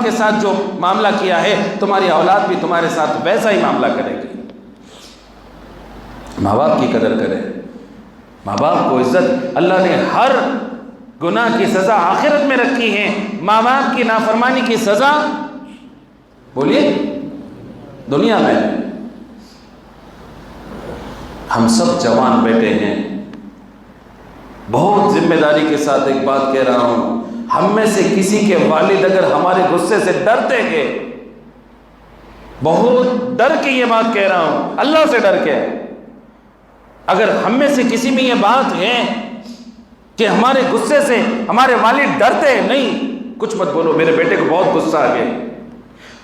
کے ساتھ جو معاملہ کیا ہے تمہاری اولاد بھی تمہارے ساتھ ویسا ہی معاملہ کرے گی۔ ماں باپ کی قدر کرے، ماں باپ کو عزت، اللہ نے ہر گناہ کی سزا آخرت میں رکھی ہے، ماں باپ کی نافرمانی کی سزا بولیے دنیا میں۔ ہم سب جوان بیٹے ہیں، بہت ذمہ داری کے ساتھ ایک بات کہہ رہا ہوں، ہم میں سے کسی کے والد اگر ہمارے غصے سے ڈرتے ہیں، بہت ڈر کے یہ بات کہہ رہا ہوں، اللہ سے ڈر کے، اگر ہم میں سے کسی میں یہ بات ہے کہ ہمارے غصے سے ہمارے والد ڈرتے ہیں، نہیں کچھ مت بولو میرے بیٹے کو بہت غصہ آ گیا،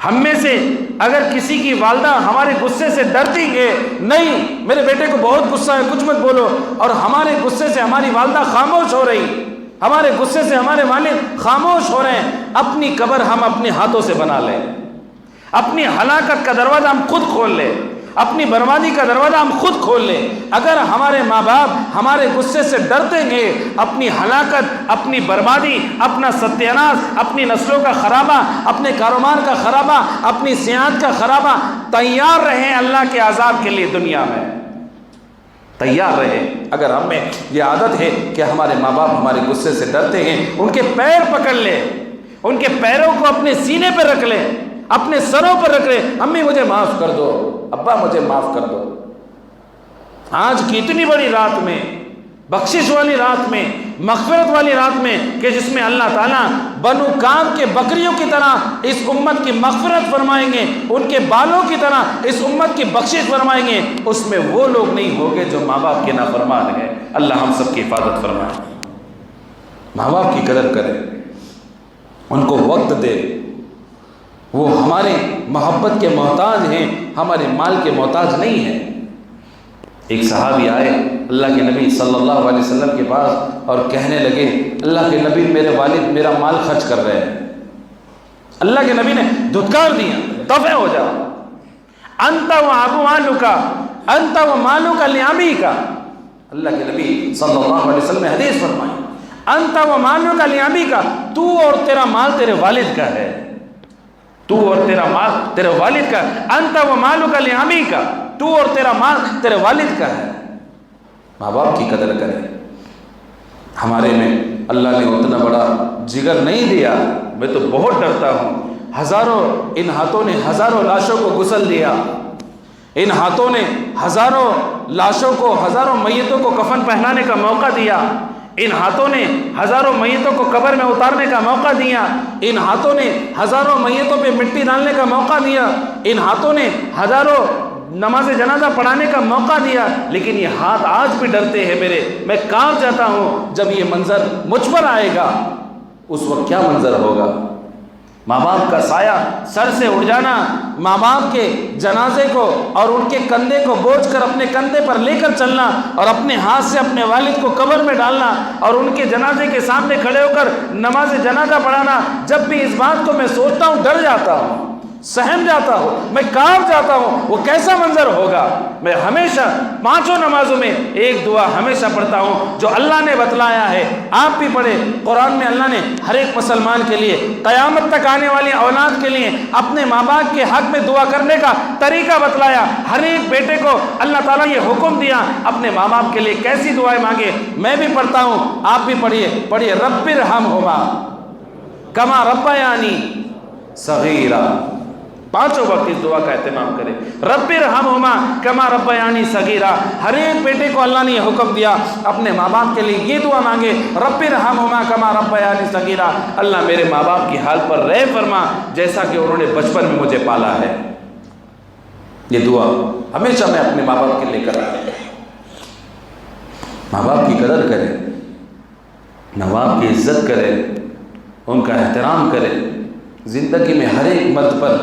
ہم میں سے اگر کسی کی والدہ ہمارے غصے سے ڈرتی ہے، نہیں میرے بیٹے کو بہت غصہ ہے کچھ مت بولو، اور ہمارے غصے سے ہماری والدہ خاموش ہو رہی، ہمارے غصے سے ہمارے والد خاموش ہو رہے ہیں، اپنی قبر ہم اپنے ہاتھوں سے بنا لیں، اپنی ہلاکت کا دروازہ ہم خود کھول لیں، اپنی بربادی کا دروازہ ہم خود کھول لیں۔ اگر ہمارے ماں باپ ہمارے غصے سے ڈرتے ہیں، اپنی ہلاکت، اپنی بربادی، اپنا ستیاناش، اپنی نسلوں کا خرابہ، اپنے کاروبار کا خرابہ، اپنی صحت کا خرابہ، تیار رہیں اللہ کے عذاب کے لیے دنیا میں، تیار رہے۔ اگر ہم میں یہ عادت ہے کہ ہمارے ماں باپ ہمارے غصے سے ڈرتے ہیں، ان کے پیر پکڑ لیں، ان کے پیروں کو اپنے سینے پہ رکھ لیں، اپنے سروں پر رکھ لیں، امی مجھے معاف کر دو، ابا مجھے معاف کر دو۔ آج کی اتنی بڑی رات میں، بخشش والی رات میں، مغفرت والی رات میں، کہ جس میں اللہ تعالیٰ بنو کام کے بکریوں کی طرح اس امت کی مغفرت فرمائیں گے، ان کے بالوں کی طرح اس امت کی بخشش فرمائیں گے، اس میں وہ لوگ نہیں ہوگے جو ماں باپ کے نافرمان ہیں۔ اللہ ہم سب کی حفاظت فرمائے۔ ماں باپ کی قدر کرے، ان کو وقت دے، وہ ہمارے محبت کے محتاج ہیں، ہمارے مال کے محتاج نہیں ہیں۔ ایک صحابی آئے اللہ کے نبی صلی اللہ علیہ وسلم کے پاس اور کہنے لگے، اللہ کے نبی میرے والد میرا مال خرچ کر رہے ہیں۔ اللہ کے نبی نے دھتکار دیا، دفع ہو جاؤ، انت و ابو مالک، انت و مالک لابیک۔ اللہ کے نبی صلی اللہ علیہ وسلم نے حدیث فرمائی، انت و مالک لابیک، تو اور تیرا مال تیرے والد کا ہے، تو اور تیرا مال تیرے والد کا ہے، انت و مالک لابیک، تو اور تیرا مال تیرے والد کا ہے۔ ماں باپ کی قدر کریں۔ ہمارے میں اللہ نے اتنا بڑا جگر نہیں دیا، میں تو بہت ڈرتا ہوں، ان ہاتھوں نے ہزاروں لاشوں کو غسل دیا، ان ہاتھوں نے ہزاروں لاشوں کو، ہزاروں میتوں کو کفن پہنانے کا موقع دیا، ان ہاتھوں نے ہزاروں میتوں کو قبر میں اتارنے کا موقع دیا، ان ہاتھوں نے ہزاروں میتوں پہ مٹی ڈالنے کا موقع دیا، ان ہاتھوں نے ہزاروں نماز جنازہ پڑھانے کا موقع دیا، لیکن یہ ہاتھ آج بھی ڈرتے ہیں میرے۔ میں کانپ جاتا ہوں جب یہ منظر مجھ پر آئے گا، اس وقت کیا منظر ہوگا؟ ماں باپ کا سایہ سر سے اڑ جانا، ماں باپ کے جنازے کو اور ان کے کندھے کو بوجھ کر اپنے کندھے پر لے کر چلنا، اور اپنے ہاتھ سے اپنے والد کو قبر میں ڈالنا، اور ان کے جنازے کے سامنے کھڑے ہو کر نماز جنازہ پڑھانا، جب بھی اس بات کو میں سوچتا ہوں ڈر جاتا ہوں، سہم جاتا ہوں، میں کانپ جاتا ہوں، وہ کیسا منظر ہوگا۔ میں ہمیشہ پانچوں نمازوں میں ایک دعا ہمیشہ پڑھتا ہوں جو اللہ نے بتلایا ہے، آپ بھی پڑھیں۔ قرآن میں اللہ نے ہر ایک مسلمان کے لیے، قیامت تک آنے والی اولاد کے لیے اپنے ماں باپ کے حق میں دعا کرنے کا طریقہ بتلایا۔ ہر ایک بیٹے کو اللہ تعالیٰ یہ حکم دیا اپنے ماں باپ کے لیے کیسی دعائیں مانگے۔ میں بھی پڑھتا ہوں، آپ بھی پڑھیے، رب ارحمہما کما ربیانی صغیرا۔ پانچوں وقت اس دعا کا اہتمام کرے، رب ارحمہما کما ربیانی صغیرا۔ ہر ایک بیٹے کو اللہ نے یہ حکم دیا اپنے ماں باپ کے لیے یہ دعا مانگے، رب ارحمہما کما ربیانی صغیرا، اللہ میرے ماں باپ کی حال پر رحم فرما جیسا کہ انہوں نے بچپن میں مجھے پالا ہے۔ یہ دعا ہمیشہ میں اپنے ماں باپ کے لیے کرتا ہوں۔ ماں باپ کی قدر کرے، ماں باپ کی عزت کرے، ان کا احترام کرے۔ زندگی میں ہر ایک مرد پر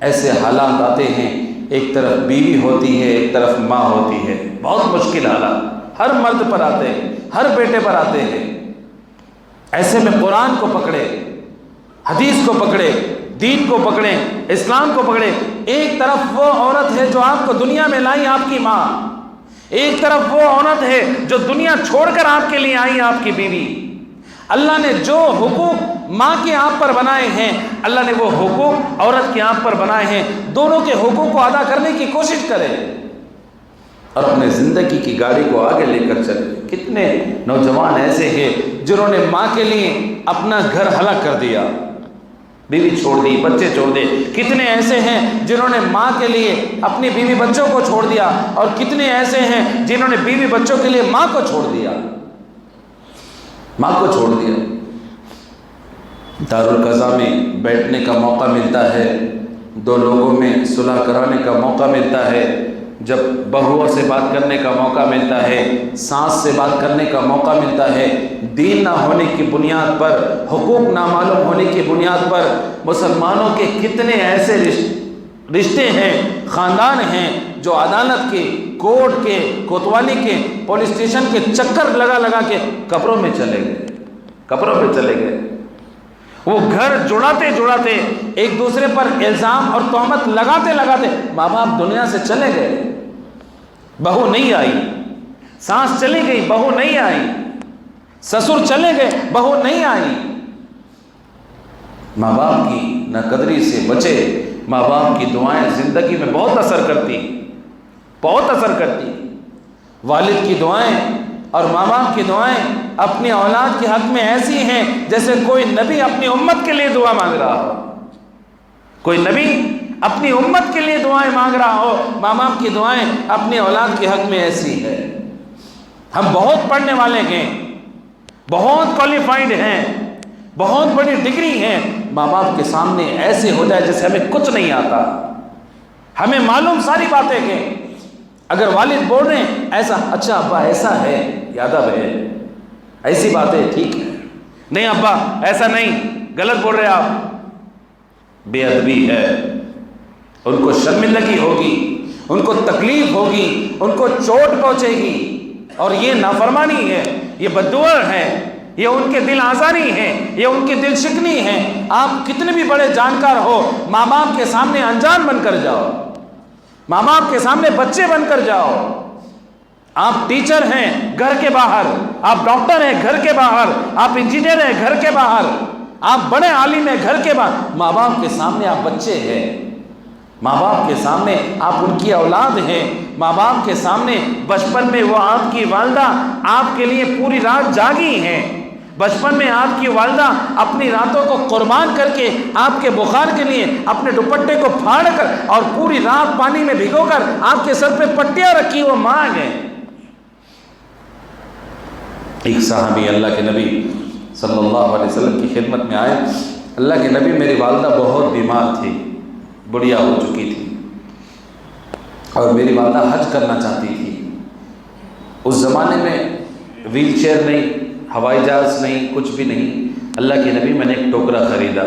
ایسے حالات آتے ہیں، ایک طرف بیوی ہوتی ہے، ایک طرف ماں ہوتی ہے، بہت مشکل حالات ہر مرد پر آتے ہیں، ہر بیٹے پر آتے ہیں۔ ایسے میں قرآن کو پکڑے، حدیث کو پکڑے، دین کو پکڑے، اسلام کو پکڑے۔ ایک طرف وہ عورت ہے جو آپ کو دنیا میں لائی آپ کی ماں، ایک طرف وہ عورت ہے جو دنیا چھوڑ کر آپ کے لیے آئی آپ کی بیوی۔ اللہ نے جو حقوق ماں کی آنکھ پر بنائے ہیں، اللہ نے وہ حقوق عورت کی آنکھ پر بنائے ہیں۔ دونوں کے حقوق کو ادا کرنے کی کوشش کرے اور اپنے زندگی کی گاڑی کو آگے لے کر چلے۔ کتنے نوجوان ایسے ہیں جنہوں نے ماں کے لیے اپنا گھر ہلاک کر دیا، بیوی چھوڑ دی، بچے چھوڑ دے۔ کتنے ایسے ہیں جنہوں نے ماں کے لیے اپنی بیوی بچوں کو چھوڑ دیا، اور کتنے ایسے ہیں جنہوں نے بیوی بچوں کے لیے ماں کو چھوڑ دیا، ماں کو چھوڑ دیا۔ دارالقضا میں بیٹھنے کا موقع ملتا ہے، دو لوگوں میں صلح کرانے کا موقع ملتا ہے، جب بہوؤں سے بات کرنے کا موقع ملتا ہے، ساس سے بات کرنے کا موقع ملتا ہے، دین نہ ہونے کی بنیاد پر، حقوق نہ معلوم ہونے کی بنیاد پر مسلمانوں کے کتنے ایسے رشتے ہیں، خاندان ہیں جو عدالت کے، کورٹ کے، کوتوالی کے، پولیس اسٹیشن کے چکر لگا لگا کے قبروں میں چلے گئے، قبروں میں چلے گئے۔ وہ گھر جڑاتے جڑاتے ایک دوسرے پر الزام اور تہمت لگاتے لگاتے ماں باپ دنیا سے چلے گئے، بہو نہیں آئی، ساس چلی گئی، بہو نہیں آئی، سسر چلے گئے، بہو نہیں آئی۔ ماں باپ کی ناقدری سے بچے۔ ماں باپ کی دعائیں زندگی میں بہت اثر کرتی، بہت اثر کرتی۔ والد کی دعائیں اور ماں باپ کی دعائیں اپنی اولاد کے حق میں ایسی ہیں جیسے کوئی نبی اپنی امت کے لیے دعا مانگ رہا ہو، کوئی نبی اپنی امت کے لیے دعائیں مانگ رہا ہو۔ ماں باپ کی دعائیں اپنی اولاد کے حق میں ایسی ہے۔ ہم بہت پڑھنے والے ہیں، بہت کوالیفائڈ ہیں، بہت بڑی ڈگری ہیں، ماں باپ کے سامنے ایسے ہو جائے جیسے ہمیں کچھ نہیں آتا، ہمیں معلوم ساری باتیں ہیں۔ اگر والد بول رہے ہیں ایسا، اچھا ابا ایسا ہے، ادب ہے، ایسی باتیں ٹھیک ہے، نہیں ابا ایسا نہیں، غلط بول رہے آپ، بے ادبی ہے، ان کو شرمندگی ہوگی، ان کو تکلیف ہوگی، ان کو چوٹ پہنچے گی، اور یہ نافرمانی ہے، یہ بددعا ہے، یہ ان کے دل آزاری ہے، یہ ان کی دل شکنی ہے۔ آپ کتنے بھی بڑے جانکار ہو، ماں باپ کے سامنے انجان بن کر جاؤ، ماں باپ کے سامنے بچے بن کر جاؤ۔ آپ ٹیچر ہیں گھر کے باہر، آپ ڈاکٹر ہیں گھر کے باہر، آپ انجینئر ہیں گھر کے باہر، آپ بڑے عالم ہیں گھر کے باہر، ماں باپ کے سامنے آپ بچے ہیں، ماں باپ کے سامنے آپ ان کی اولاد ہیں، ماں باپ کے سامنے بچپن میں وہ آپ کی والدہ آپ کے لیے پوری رات جاگی ہیں، بچپن میں آپ کی والدہ اپنی راتوں کو قربان کر کے آپ کے بخار کے لیے اپنے دوپٹے کو پھاڑ کر اور پوری رات پانی میں بھگو کر آپ کے سر پہ پٹیاں رکھی، وہ ماں ہیں۔ ایک صحابی اللہ کے نبی صلی اللہ علیہ وسلم کی خدمت میں آئے، اللہ کے نبی میری والدہ بہت بیمار تھی، بڑھیا ہو چکی تھی، اور میری والدہ حج کرنا چاہتی تھی۔ اس زمانے میں ویل چیئر نہیں، ہوائی جہاز نہیں، کچھ بھی نہیں۔ اللہ کے نبی، میں نے ایک ٹوکرا خریدا،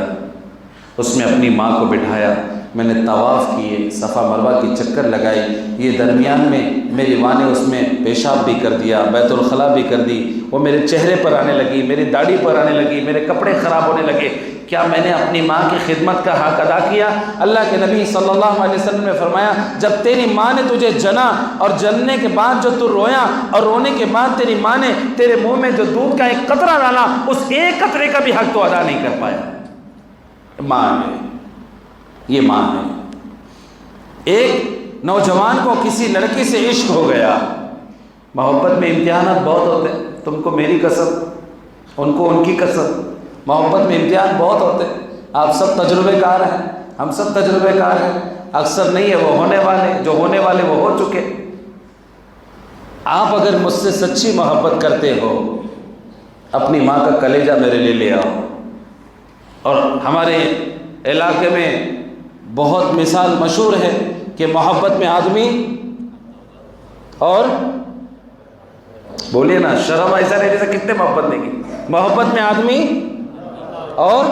اس میں اپنی ماں کو بٹھایا، میں نے طواف کیے، صفا مروہ کی چکر لگائی، یہ درمیان میں میری ماں نے اس میں پیشاب بھی کر دیا، بیت الخلاء بھی کر دی، وہ میرے چہرے پر آنے لگی، میری داڑھی پر آنے لگی، میرے کپڑے خراب ہونے لگے۔ کیا میں نے اپنی ماں کی خدمت کا حق ادا کیا؟ اللہ کے نبی صلی اللہ علیہ وسلم نے فرمایا، جب تیری ماں نے تجھے جنا اور جننے کے بعد جو تو رویا، اور رونے کے بعد تیری ماں نے تیرے منہ میں جو دودھ کا ایک قطرہ ڈالا، اس ایک قطرے کا بھی حق تو ادا نہیں کر پایا۔ ماں ہے، یہ ماں ہے۔ ایک نوجوان کو کسی لڑکی سے عشق ہو گیا، محبت میں امتحانات بہت ہوتے ہیں، تم کو میری قسم، ان کو ان کی قسم، محبت میں امتحان بہت ہوتے ہیں۔ آپ سب تجربے کار ہیں، ہم سب تجربے کار ہیں، اکثر نہیں ہے وہ ہونے والے، جو ہونے والے وہ ہو چکے۔ آپ اگر مجھ سے سچی محبت کرتے ہو، اپنی ماں کا کلیجہ میرے لیے لے آؤ۔ اور ہمارے علاقے میں بہت مثال مشہور ہے کہ محبت میں آدمی اور بولیے نا، شرم ایسا نہیں جیسے کتنے محبت نہیں کی، محبت میں آدمی اور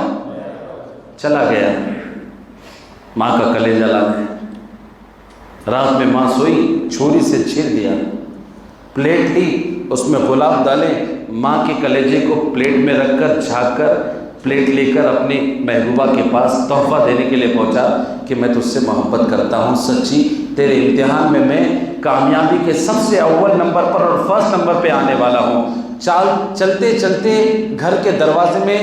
چلا گیا، ماں کا کلیجہ لا دیا۔ رات میں ماں سوئی، چھری سے چیر دیا، پلیٹ لی، اس میں گلاب ڈالے، ماں کے کلیجے کو پلیٹ میں رکھ کر جھانک کر پلیٹ لے کر اپنی محبوبہ کے پاس تحفہ دینے کے لیے پہنچا کہ میں تجھ سے محبت کرتا ہوں، سچی تیرے امتحان میں کامیابی کے سب سے اول نمبر پر اور فرسٹ نمبر پہ آنے والا ہوں۔ چلتے چلتے گھر کے دروازے میں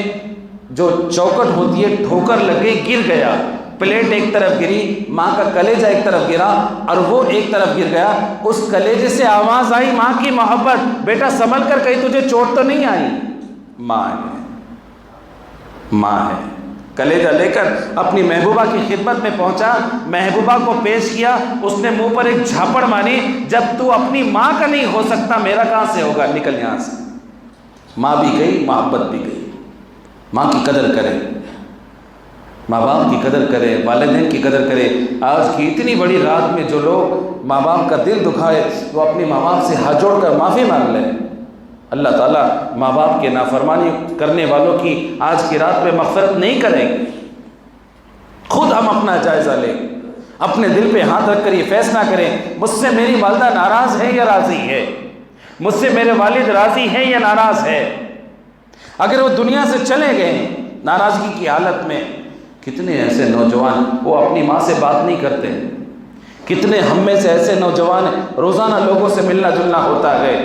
جو چوکٹ ہوتی ہے ٹھوکر لگ گئی, گر گیا, پلیٹ ایک طرف گری, ماں کا کلیجہ ایک طرف گرا اور وہ ایک طرف گر گیا. اس کلیجے سے آواز آئی ماں کی محبت, بیٹا سنبھل کر, کہیں تجھے چوٹ تو نہیں آئی. ماں ہے, ماں ہے. کلیجہ لے کر اپنی محبوبہ کی خدمت میں پہنچا, محبوبہ کو پیش کیا, اس نے منہ پر ایک جھاپڑ ماری, جب تو اپنی ماں کا نہیں ہو سکتا میرا کہاں سے ہوگا, نکل یہاں سے. ماں بھی گئی, محبت بھی گئی. ماں کی قدر کرے, ماں باپ کی قدر کرے, والدین کی قدر کرے. آج کی اتنی بڑی رات میں جو لوگ ماں باپ کا دل دکھائے وہ اپنی ماں باپ سے ہاتھ جوڑ کر معافی مانگ لیں. اللہ تعالیٰ ماں باپ کے نافرمانی کرنے والوں کی آج کی رات میں مغفرت نہیں کریں گے. خود ہم اپنا جائزہ لیں, اپنے دل پہ ہاتھ رکھ کر یہ فیصلہ کریں, مجھ سے میری والدہ ناراض ہے یا راضی ہے, مجھ سے میرے والد راضی ہے یا ناراض ہے. اگر وہ دنیا سے چلے گئے ناراضگی کی حالت میں, کتنے ایسے نوجوان وہ اپنی ماں سے بات نہیں کرتے, کتنے ہم میں سے ایسے نوجوان روزانہ لوگوں سے ملنا جلنا ہوتا ہے,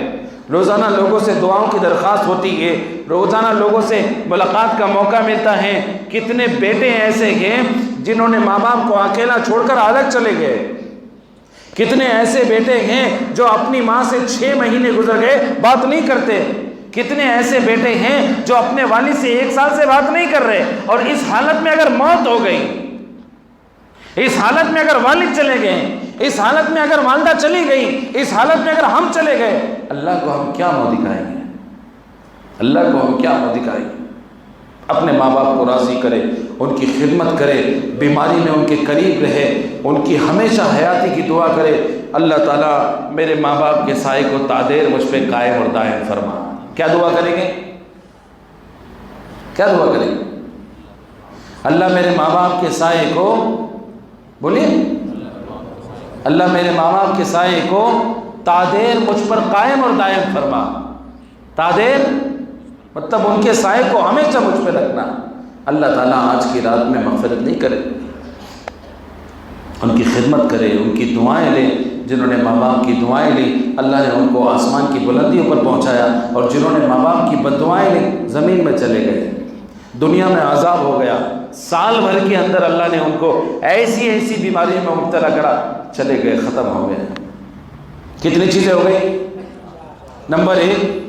روزانہ لوگوں سے دعاؤں کی درخواست ہوتی ہے, روزانہ لوگوں سے ملاقات کا موقع ملتا ہے. کتنے بیٹے ایسے ہیں جنہوں نے ماں باپ کو اکیلا چھوڑ کر الگ چلے گئے, کتنے ایسے بیٹے ہیں جو اپنی ماں سے 6 مہینے گزر گئے بات نہیں کرتے, کتنے ایسے بیٹے ہیں جو اپنے والد سے 1 سال سے بات نہیں کر رہے. اور اس حالت میں اگر موت ہو گئی, اس حالت میں اگر والد چلے گئے, اس حالت میں اگر والدہ چلی گئی, اس حالت میں اگر ہم چلے گئے, اللہ کو ہم کیا منہ دکھائیں گے, اللہ کو ہم کیا منہ دکھائیں گے. اپنے ماں باپ کو راضی کرے, ان کی خدمت کرے, بیماری میں ان کے قریب رہے, ان کی ہمیشہ حیاتی کی دعا کرے. اللہ تعالیٰ میرے ماں باپ کے سائے کو تادیر مجھ پہ قائم اور دائم فرما. کیا دعا کریں گے, کیا دعا کریں گے؟ اللہ میرے ماں باپ کے سائے کو, بولیے, اللہ میرے ماں باپ کے سائے کو تادیر مجھ پر قائم اور دائم فرما. تادیر مطلب ان کے سائے کو ہمیشہ مجھ پہ رکھنا. اللہ تعالیٰ آج کی رات میں مغفرت نہیں کرے, ان کی خدمت کرے, ان کی دعائیں لے. جنہوں نے ماں باپ کی دعائیں لی اللہ نے ان کو آسمان کی بلندیوں پر پہنچایا, اور جنہوں نے ماں باپ کی بد دعائیں لی زمین میں چلے گئے, دنیا میں عذاب ہو گیا. سال بھر کے اندر اللہ نے ان کو ایسی ایسی بیماریوں میں مبتلا کرا, چلے گئے, ختم ہو گئے. کتنی چیزیں ہو گئی؟ نمبر 1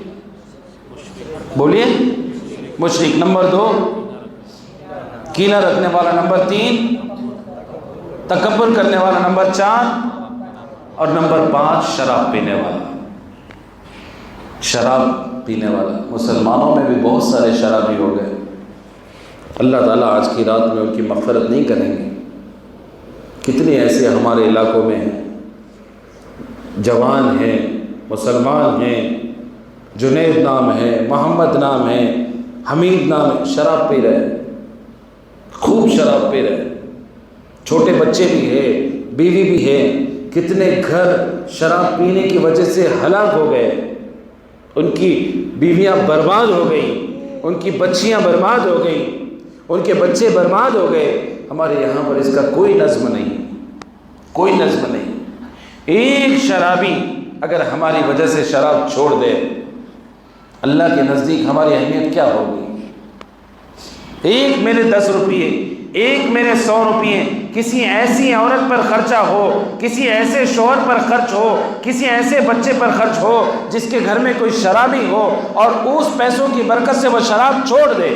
بولیے مشرک, نمبر 2 کینہ رکھنے والا, نمبر 3 تکبر کرنے والا, نمبر 4 اور نمبر 5 شراب پینے والا. شراب پینے والا. مسلمانوں میں بھی بہت سارے شرابی ہو گئے. اللہ تعالیٰ آج کی رات میں ان کی مغفرت نہیں کریں گے. کتنے ایسے ہمارے علاقوں میں ہیں, جوان ہیں, مسلمان ہیں, جنید نام ہے, محمد نام ہے, حمید نام ہے, شراب پی رہے, خوب شراب پی رہے. چھوٹے بچے بھی ہیں, بیوی بھی ہے. کتنے گھر شراب پینے کی وجہ سے ہلاک ہو گئے, ان کی بیویاں برباد ہو گئیں, ان کی بچیاں برباد ہو گئیں, ان کے بچے برباد ہو گئے. ہمارے یہاں پر اس کا کوئی نظم نہیں, کوئی نظم نہیں. ایک شرابی اگر ہماری وجہ سے شراب چھوڑ دے, اللہ کے نزدیک ہماری اہمیت کیا ہوگی. ایک میرے 10 روپیے, ایک میرے 100 روپیے کسی ایسی عورت پر خرچہ ہو, کسی ایسے شوہر پر خرچ ہو, کسی ایسے بچے پر خرچ ہو جس کے گھر میں کوئی شرابی ہو, اور اس پیسوں کی برکت سے وہ شراب چھوڑ دے.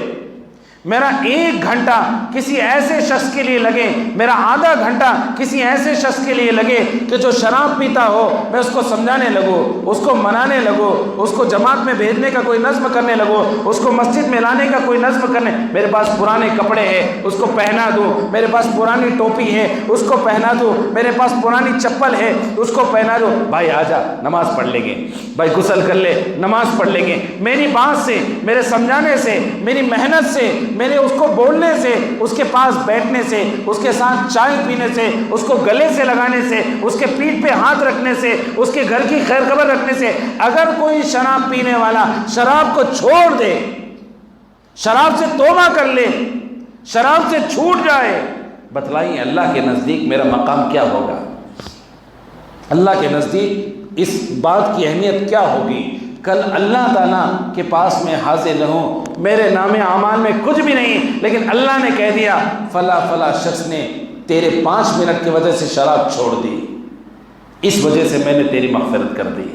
میرا 1 گھنٹہ کسی ایسے شخص کے لیے لگے, میرا آدھا گھنٹہ کسی ایسے شخص کے لیے لگے کہ جو شراب پیتا ہو, میں اس کو سمجھانے لگوں, اس کو منانے لگوں, اس کو جماعت میں بھیجنے کا کوئی نظم کرنے لگوں, اس کو مسجد میں لانے کا کوئی نظم کرنے. میرے پاس پرانے کپڑے ہیں, اس کو پہنا دوں. میرے پاس پرانی ٹوپی ہے, اس کو پہنا دوں. میرے پاس پرانی چپل ہے, اس کو پہنا دوں. بھائی آجا نماز پڑھ لیں گے, بھائی غسل کر لے نماز پڑھ لیں گے. میری بات سے, میرے سمجھانے سے, میری محنت سے, میرے اس کو بولنے سے, اس کے پاس بیٹھنے سے, اس کے ساتھ چائے پینے سے, اس کو گلے سے لگانے سے, اس کے پیٹھ پہ ہاتھ رکھنے سے, اس کے گھر کی خیر خبر رکھنے سے, اگر کوئی شراب پینے والا شراب کو چھوڑ دے, شراب سے توبہ کر لے, شراب سے چھوٹ جائے, بتلائیے اللہ کے نزدیک میرا مقام کیا ہوگا. اللہ کے نزدیک اس بات کی اہمیت کیا ہوگی. کل اللہ تعالیٰ کے پاس میں حاضر رہوں، میرے نام اعمال میں کچھ بھی نہیں، لیکن اللہ نے کہہ دیا فلاں فلاں شخص نے تیرے 5 منٹ کی وجہ سے شراب چھوڑ دی، اس وجہ سے میں نے تیری مغفرت کر دی،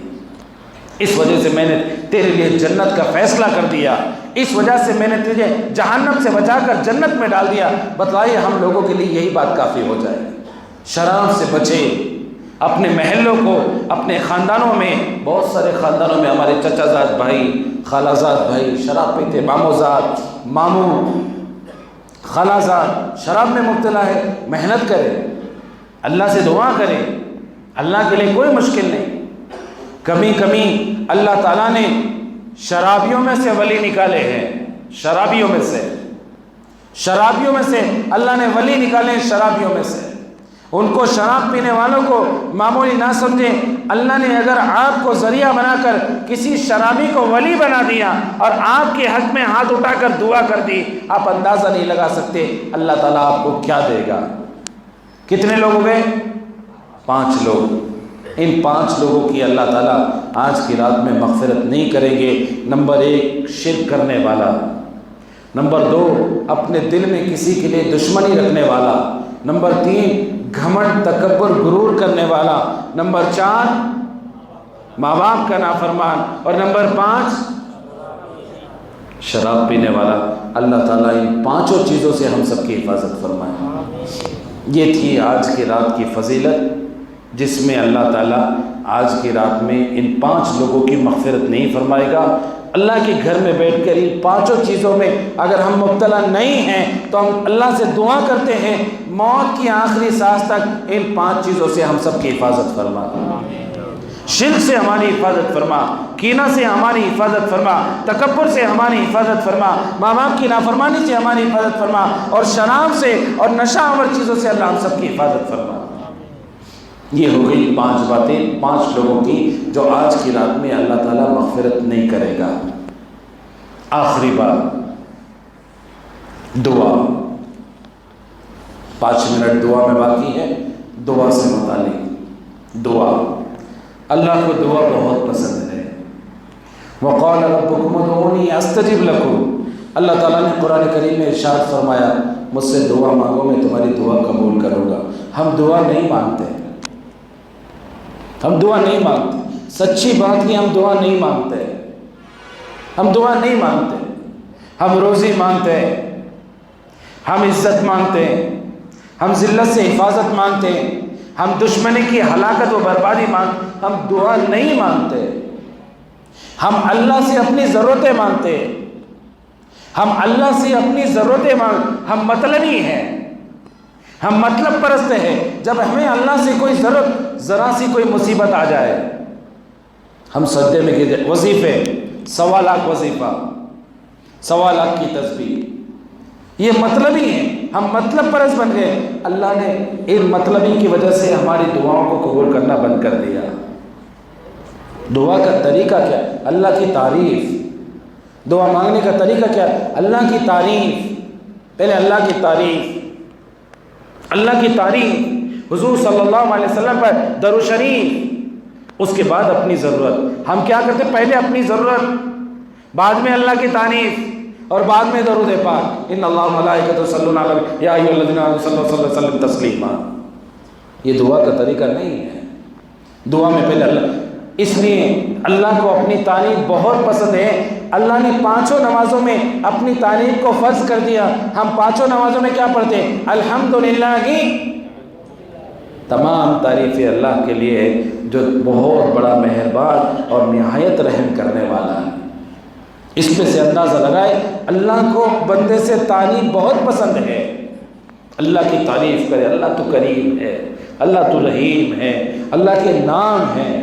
اس وجہ سے میں نے تیرے لیے جنت کا فیصلہ کر دیا، اس وجہ سے میں نے تجھے جہنم سے بچا کر جنت میں ڈال دیا۔ بتلائیے ہم لوگوں کے لیے یہی بات کافی ہو جائے۔ شراب سے بچے، اپنے محلوں کو، اپنے خاندانوں میں، بہت سارے خاندانوں میں ہمارے چچا زاد بھائی، خالہ زاد بھائی شراب پیتے، ماموں زاد، ماموں، خالہ زاد شراب میں مبتلا ہے۔ محنت کرے، اللہ سے دعا کرے، اللہ کے لیے کوئی مشکل نہیں۔ کمی اللہ تعالیٰ نے شرابیوں میں سے ولی نکالے ہیں، شرابیوں میں سے اللہ نے ولی نکالے ہیں، شرابیوں میں سے۔ ان کو شراب پینے والوں کو معمولی نہ سمجھیں، اللہ نے اگر آپ کو ذریعہ بنا کر کسی شرابی کو ولی بنا دیا اور آپ کے حق میں ہاتھ اٹھا کر دعا کر دی، آپ اندازہ نہیں لگا سکتے اللہ تعالیٰ آپ کو کیا دے گا۔ کتنے لوگ ہو گئے؟ 5 لوگ۔ ان 5 لوگوں کی اللہ تعالیٰ آج کی رات میں مغفرت نہیں کریں گے۔ نمبر 1 شرک کرنے والا، نمبر 2 اپنے دل میں کسی کے لیے دشمنی رکھنے والا، نمبر 3 گھمنڈ تکبر غرور کرنے والا، نمبر 4 ماں باپ کا نافرمان، اور نمبر 5 شراب پینے والا۔ اللہ تعالیٰ ان 5 چیزوں سے ہم سب کی حفاظت فرمائے۔ یہ تھی آج کی رات کی فضیلت، جس میں اللہ تعالیٰ آج کی رات میں ان 5 لوگوں کی مغفرت نہیں فرمائے گا۔ اللہ کے گھر میں بیٹھ کر ان 5 چیزوں میں اگر ہم مبتلا نہیں ہیں تو ہم اللہ سے دعا کرتے ہیں موت کی آخری سانس تک ان 5 چیزوں سے ہم سب کی حفاظت فرما، شرک سے ہماری حفاظت فرما، کینہ سے ہماری حفاظت فرما، تکبر سے ہماری حفاظت فرما، ماں باپ کی نافرمانی سے ہماری حفاظت فرما، اور شراب سے اور نشہ آور چیزوں سے اللہ ہم سب کی حفاظت فرما۔ یہ ہو گئی 5 باتیں 5 لوگوں کی جو آج کی رات میں اللہ تعالیٰ مغفرت نہیں کرے گا۔ آخری بات دعا، 5 منٹ دعا میں باقی ہے۔ دعا سے متعلق دعا، اللہ کو دعا بہت پسند ہے۔ وَقَالَ رَبُّكُمُ ادْعُونِي أَسْتَجِبْ لَكُمْ، اللہ تعالیٰ نے قرآن کریم میں ارشاد فرمایا مجھ سے دعا مانگو میں تمہاری دعا قبول کروں گا۔ ہم دعا نہیں مانگتے، ہم دعا نہیں مانگتے، سچی بات کی ہم دعا نہیں مانگتے، ہم دعا نہیں مانگتے۔ ہم روزی مانگتے ہیں، ہم عزت مانگتے ہیں، ہم ذلت سے حفاظت مانگتے ہیں، ہم دشمنی کی ہلاکت و بربادی مانگتے، ہم دعا نہیں مانگتے۔ ہم اللہ سے اپنی ضرورتیں مانگتے ہیں، ہم اللہ سے اپنی ضرورتیں ہم مطلبی ہیں، ہم مطلب پرست ہیں۔ جب ہمیں اللہ سے کوئی ضرورت، ذرا سی کوئی مصیبت آ جائے ہم سجدے میں گر، وظیفے 1.25 لاکھ وظیفہ، 1.25 لاکھ کی تسبیح، یہ مطلبی ہیں، ہم مطلب پرست بن گئے۔ اللہ نے ان مطلبی کی وجہ سے ہماری دعاؤں کو قبول کرنا بند کر دیا۔ دعا کا طریقہ کیا ہے؟ اللہ کی تعریف۔ دعا مانگنے کا طریقہ کیا ہے؟ اللہ کی تعریف۔ پہلے اللہ کی تعریف، اللہ کی تعریف، حضور صلی اللہ علیہ وسلم پر درود شریف، اس کے بعد اپنی ضرورت۔ ہم کیا کرتے؟ پہلے اپنی ضرورت، بعد میں اللہ کی تعریف، اور بعد میں درود پاک۔ ان اللہ ملائکۃ یصلون علی یا ایھا الذین آمنوا صلی اللہ علیہ وسلم تسلیما۔ یہ دعا کا طریقہ نہیں ہے۔ دعا میں پہلے اللہ، اس لیے اللہ کو اپنی تعریف بہت پسند ہے۔ اللہ نے 5 نمازوں میں اپنی تعریف کو فرض کر دیا۔ ہم 5 نمازوں میں کیا پڑھتے ہیں؟ الحمدللہ کی تمام تعریفیں اللہ کے لیے ہے جو بہت بڑا مہربان اور نہایت رحم کرنے والا ہے۔ اس میں سے اندازہ لگائے اللہ کو بندے سے تعریف بہت پسند ہے۔ اللہ کی تعریف کرے، اللہ تو کریم ہے، اللہ تو رحیم ہے، اللہ کے نام ہیں۔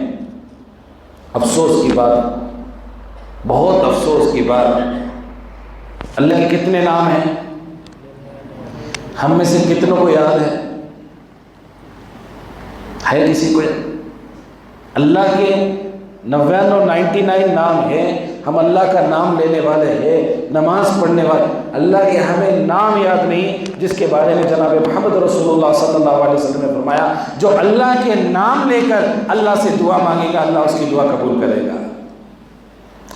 افسوس کی بات، بہت افسوس کی بات، اللہ کے کتنے نام ہیں؟ ہم میں سے کتنوں کو یاد ہے کسی کو؟ اللہ کے 99 نام ہیں، ہم اللہ کا نام لینے والے ہیں، نماز پڑھنے والے۔ اللہ کے ہمیں نام یاد نہیں جس کے بارے میں جناب محمد رسول اللہ صلی اللہ علیہ وسلم نے فرمایا جو اللہ کے نام لے کر اللہ سے دعا مانگے گا اللہ اس کی دعا قبول کرے گا۔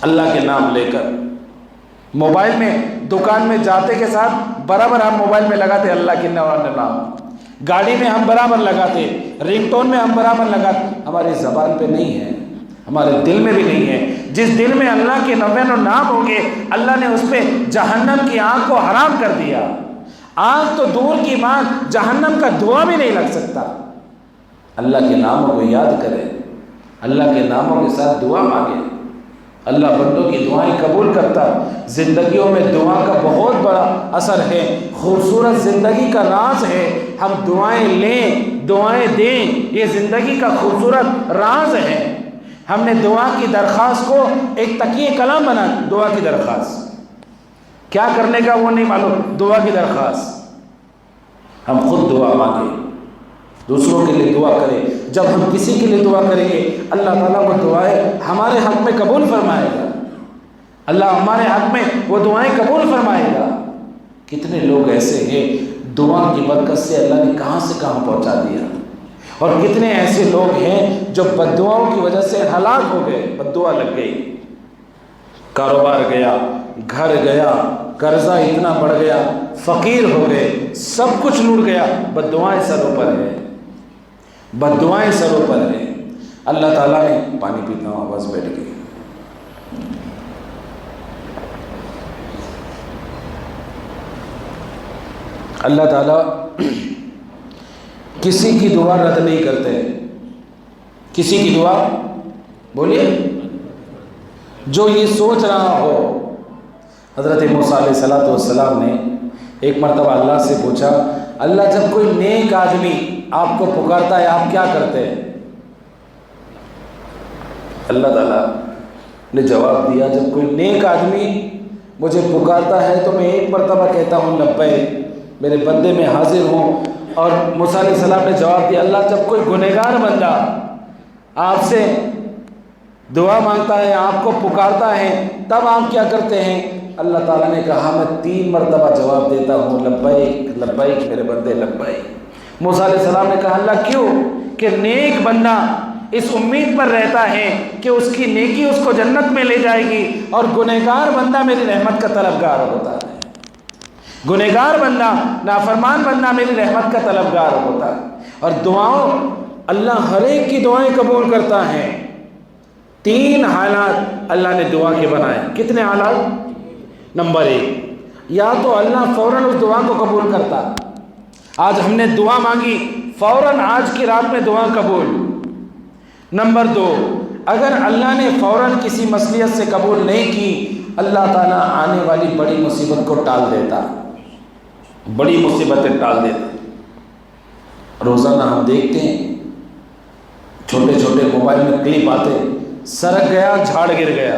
اللہ کے نام لے کر. موبائل میں دکان میں جاتے کے ساتھ برابر ہم موبائل میں لگاتے اللہ کے نام, گاڑی میں ہم برابر لگاتے, رنگ ٹون میں ہم برابر لگاتے. ہماری زبان پہ نہیں ہے, ہمارے دل میں بھی نہیں ہے. جس دل میں اللہ کے 99 نام ہوں گے اللہ نے اس پہ جہنم کی آگ کو حرام کر دیا. آگ تو دور کی بات, جہنم کا دھواں بھی نہیں لگ سکتا. اللہ کے ناموں کو یاد کریں, اللہ کے ناموں کے ساتھ دعا مانگیں. اللہ بندوں کی دعائیں قبول کرتا. زندگیوں میں دعا کا بہت بڑا اثر ہے. خوبصورت زندگی کا راز ہے. ہم دعائیں لیں, دعائیں دیں, یہ زندگی کا خوبصورت راز ہے. ہم نے دعا کی درخواست کو ایک تکیہ کلام بنا. دعا کی درخواست کیا کرنے کا وہ نہیں معلوم, دعا کی درخواست. ہم خود دعا مانگیں, دوسروں کے لیے دعا کریں. جب ہم کسی کے لیے دعا کریں گے اللہ تعالیٰ وہ دعائیں ہمارے حق میں قبول فرمائے گا. اللہ ہمارے حق میں وہ دعائیں قبول فرمائے گا. کتنے لوگ ایسے ہیں دعا کی برکت سے اللہ نے کہاں سے کہاں پہنچا دیا, اور کتنے ایسے لوگ ہیں جو بد دعاؤں کی وجہ سے ہلاک ہو گئے. بد دعا لگ گئی, کاروبار گیا, گھر گیا, قرضہ اتنا بڑھ گیا, فقیر ہو گئے, سب کچھ لوٹ گیا. بد دعائیں سروں پر ہیں, بد دعائیں سروں پر ہیں. اللہ تعالیٰ نے, پانی پیتا ہوں آواز بیٹھ گئی. اللہ تعالیٰ کسی کی دعا رد نہیں کرتے. کسی کی دعا, بولیے, جو یہ سوچ رہا ہو. حضرت موسیٰ علیہ السلام نے ایک مرتبہ اللہ سے پوچھا, اللہ جب کوئی نیک آدمی آپ کو پکارتا ہے آپ کیا کرتے ہیں؟ اللہ تعالیٰ نے جواب دیا, جب کوئی نیک آدمی مجھے پکارتا ہے تو میں ایک مرتبہ کہتا ہوں لبیک, میرے بندے میں حاضر ہوں. اور موسیٰ علیہ السلام نے جواب دیا, اللہ جب کوئی گنہگار بندہ آپ سے دعا مانگتا ہے, آپ کو پکارتا ہے, تب آپ کیا کرتے ہیں؟ اللہ تعالیٰ نے کہا میں 3 مرتبہ جواب دیتا ہوں لبیک لبیک میرے بندے لبیک. موسیٰ علیہ السلام نے کہا اللہ کیوں؟ کہ نیک بندہ اس امید پر رہتا ہے کہ اس کی نیکی اس کو جنت میں لے جائے گی, اور گنہگار بندہ میری رحمت کا طلبگار ہوتا ہے. گنہگار بندہ, نافرمان بندہ میری رحمت کا طلبگار ہوتا ہے. اور دعاؤں اللہ ہر ایک کی دعائیں قبول کرتا ہے. 3 حالات اللہ نے دعا کے بنائے. کتنے حالات؟ نمبر 1, یا تو اللہ فوراً اس دعا کو قبول کرتا. آج ہم نے دعا مانگی, فوراً آج کی رات میں دعا قبول. نمبر 2, اگر اللہ نے فوراً کسی مصلحت سے قبول نہیں کی, اللہ تعالیٰ آنے والی بڑی مصیبت کو ٹال دیتا, بڑی مصیبتیں ٹال دیتا. روزانہ ہم دیکھتے ہیں چھوٹے چھوٹے موبائل میں کلپ آتے, سڑک گیا جھاڑ گر گیا.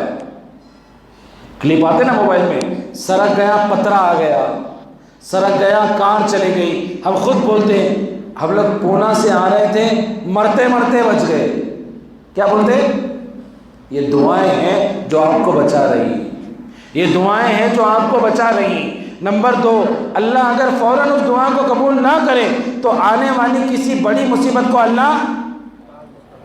کلپ آتے نا موبائل میں, سڑک گیا پتھرا آ گیا, سڑک گیا کار چلی گئی. ہم خود بولتے ہیں ہم لوگ پونا سے آ رہے تھے مرتے مرتے بچ گئے. کیا بولتے؟ یہ دعائیں ہیں جو آپ کو بچا رہی ہیں, یہ دعائیں ہیں جو آپ کو بچا رہی ہیں. نمبر 2, اللہ اگر فوراً اس دعا کو قبول نہ کرے تو آنے والی کسی بڑی مصیبت کو اللہ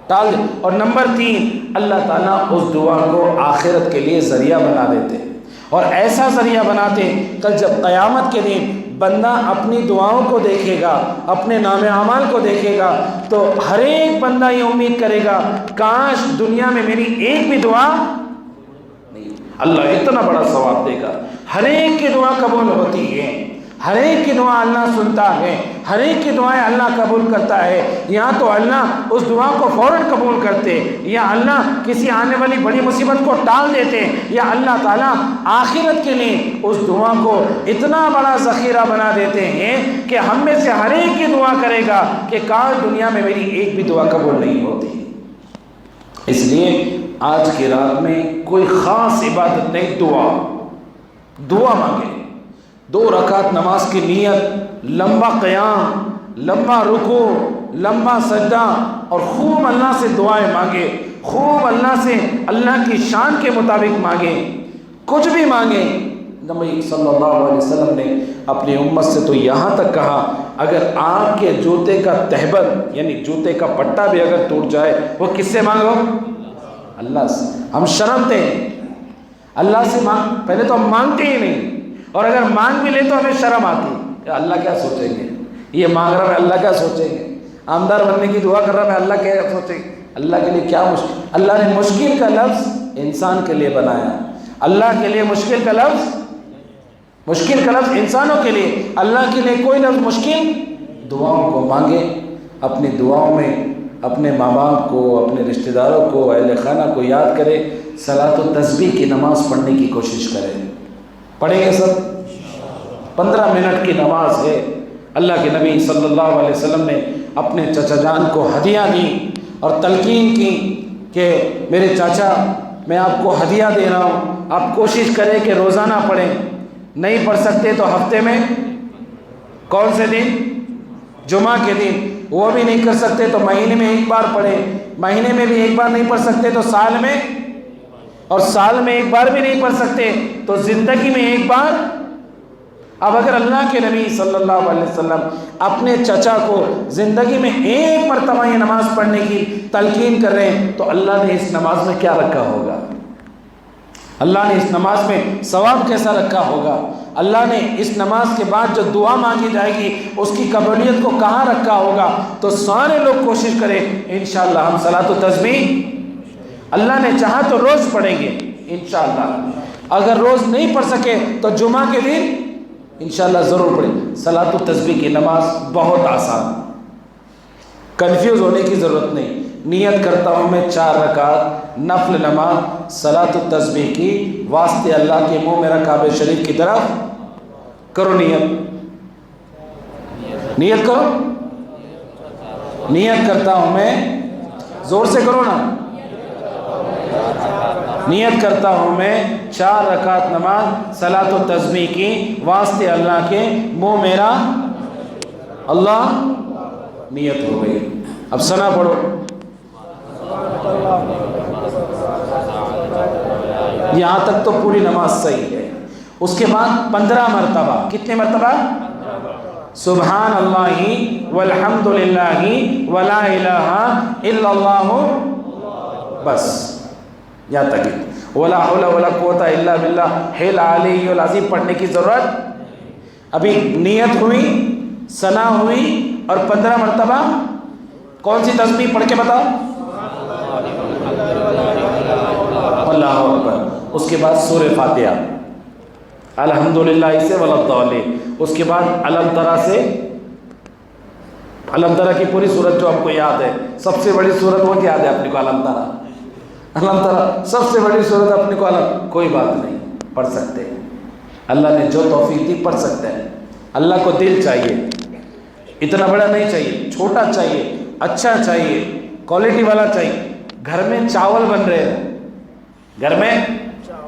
ٹال دے. اور نمبر 3, اللہ تعالیٰ اس دعا کو آخرت کے لیے ذریعہ بنا دیتے, اور ایسا ذریعہ بناتے کل جب قیامت کے دن بندہ اپنی دعاؤں کو دیکھے گا, اپنے نام اعمال کو دیکھے گا, تو ہر ایک بندہ یہ امید کرے گا کاش دنیا میں میری ایک بھی دعا نہیں. اللہ اتنا بڑا ثواب دے گا. ہر ایک کی دعا قبول ہوتی ہے, ہر ایک کی دعا اللہ سنتا ہے, ہر ایک کی دعائیں اللہ قبول کرتا ہے. یا تو اللہ اس دعا کو فوراً قبول کرتے, یا اللہ کسی آنے والی بڑی مصیبت کو ٹال دیتے, یا اللہ تعالیٰ آخرت کے لیے اس دعا کو اتنا بڑا ذخیرہ بنا دیتے ہیں کہ ہم میں سے ہر ایک کی دعا کرے گا کہ کاش دنیا میں میری ایک بھی دعا قبول نہیں ہوتی. اس لیے آج کی رات میں کوئی خاص عبادت نہیں, دعا مانگے. 2 رکعت نماز کی نیت, لمبا قیام, لمبا رکوع, لمبا سجدہ, اور خوب اللہ سے دعائیں مانگے, خوب اللہ سے اللہ کی شان کے مطابق مانگے, کچھ بھی مانگے. نبی صلی اللہ علیہ وسلم نے اپنی امت سے تو یہاں تک کہا اگر آپ کے جوتے کا تہبند یعنی جوتے کا پٹا بھی اگر ٹوٹ جائے وہ کس سے مانگو؟ اللہ سے. ہم شرمتے ہیں, اللہ سے پہلے تو ہم مانگتے ہی نہیں، اور اگر مانگ بھی لیں تو ہمیں شرم آتی کہ اللہ کیا سوچیں گے، یہ مانگ رہا ہے اللہ کیا سوچیں گے، آمدار بننے کی دعا کر رہا ہے اللہ کیا سوچیں گے، اللہ کے لیے کیا مشکل، اللہ نے مشکل کا لفظ انسان کے لیے بنایا، اللہ کے لیے مشکل کا لفظ انسانوں کے لیے، اللہ کے لیے کوئی لفظ مشکل، دعاؤں کو مانگے، اپنی دعاؤں میں اپنے ماں باپ کو، اپنے رشتہ داروں کو، اہل خانہ کو یاد کرے، صلاۃ و تسبیح کی نماز پڑھنے کی کوشش کرے، پڑھیں گے سب؟ 15 منٹ کی نماز ہے، اللہ کے نبی صلی اللہ علیہ وسلم نے اپنے چچا جان کو ہدیہ دی اور تلقین کی کہ میرے چاچا میں آپ کو ہدیہ دے رہا ہوں، آپ کوشش کریں کہ روزانہ پڑھیں، نہیں پڑھ سکتے تو ہفتے میں کون سے دن؟ جمعہ کے دن، وہ بھی نہیں کر سکتے تو مہینے میں ایک بار پڑھیں، مہینے میں بھی ایک بار نہیں پڑھ سکتے تو سال میں، اور سال میں ایک بار بھی نہیں پڑھ سکتے تو زندگی میں ایک بار۔ اب اگر اللہ کے نبی صلی اللہ علیہ وسلم اپنے چچا کو زندگی میں ایک مرتبہ یہ نماز پڑھنے کی تلقین کر رہے ہیں تو اللہ نے اس نماز میں کیا رکھا ہوگا؟ اللہ نے اس نماز میں ثواب کیسا رکھا ہوگا؟ اللہ نے اس نماز کے بعد جو دعا مانگی جائے گی اس کی قبولیت کو کہاں رکھا ہوگا؟ تو سارے لوگ کوشش کریں انشاءاللہ ہم صلاۃ و تسبیح اللہ نے چاہا تو روز پڑھیں گے انشاءاللہ، اگر روز نہیں پڑھ سکے تو جمعہ کے دن انشاءاللہ ضرور پڑھیں۔ صلاۃ و تسبیح کی نماز بہت آسان، کنفیوز ہونے کی ضرورت نہیں۔ نیت کرتا ہوں میں 4 رکعت نفل نماز صلاۃ و تسبیح کی، واسطے اللہ کے منہ میرا کعبہ شریف کی طرف کرو، نیت کرو، نیت کرتا ہوں میں، زور سے کرو نا، نیت کرتا ہوں میں 4 رکعت نماز صلاۃ و تسبیح کی، واسطے اللہ کے منہ میرا اللہ، نیت ہو گئی۔ اب ثنا پڑھو، یہاں تک تو پوری نماز صحیح ہے۔ اس کے بعد 15 مرتبہ، کتنے مرتبہ؟ سبحان اللہ والحمد للہ ولا الہ الا اللہ، بس یہاں تک، ولا حول ولا قوت الا باللہ العلی العظیم پڑھنے کی ضرورت۔ ابھی نیت ہوئی، ثنا ہوئی، اور 15 مرتبہ کون سی تسبیح پڑھ کے بتاؤ؟ اللہ اکبر۔ اس کے بعد سورہ فاتحہ، الحمدللہ سے وللضالین، اس کے بعد علم ترا سے، علم ترا کی پوری سورت جو آپ کو یاد ہے، سب سے بڑی سورت وہ یاد ہے اپنے کو، علم ترا، علم ترا سب سے بڑی سورت اپنے کو، علم، کوئی بات نہیں، پڑھ سکتے ہیں، اللہ نے جو توفیق دی پڑھ سکتے ہیں۔ اللہ کو دل چاہیے، اتنا بڑا نہیں چاہیے، چھوٹا چاہیے، اچھا چاہیے، کوالٹی والا چاہیے۔ گھر میں چاول بن رہے ہیں، گھر میں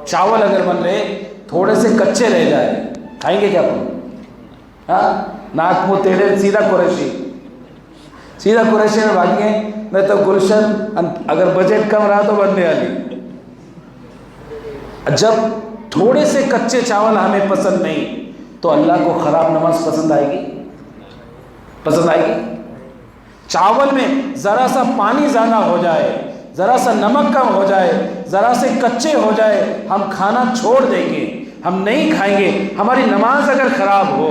چاول اگر بن رہے تھوڑے سے کچے رہ جائے، کھائیں گے کیا آپ؟ ہاں، ناک منہ ٹیڑھے، سیدھا قریشی میں بھاگیں گے، نہیں تو گلشن، اگر بجٹ کم رہا تو بننے والی۔ جب تھوڑے سے کچے چاول ہمیں پسند نہیں تو اللہ کو خراب نماز پسند آئے گی؟ پسند آئے گی؟ چاول میں ذرا سا پانی زیادہ ہو جائے، ذرا سا نمک کم ہو جائے، ذرا سے کچے ہو جائے، ہم کھانا چھوڑ دیں گے، ہم نہیں کھائیں گے۔ ہماری نماز اگر خراب ہو،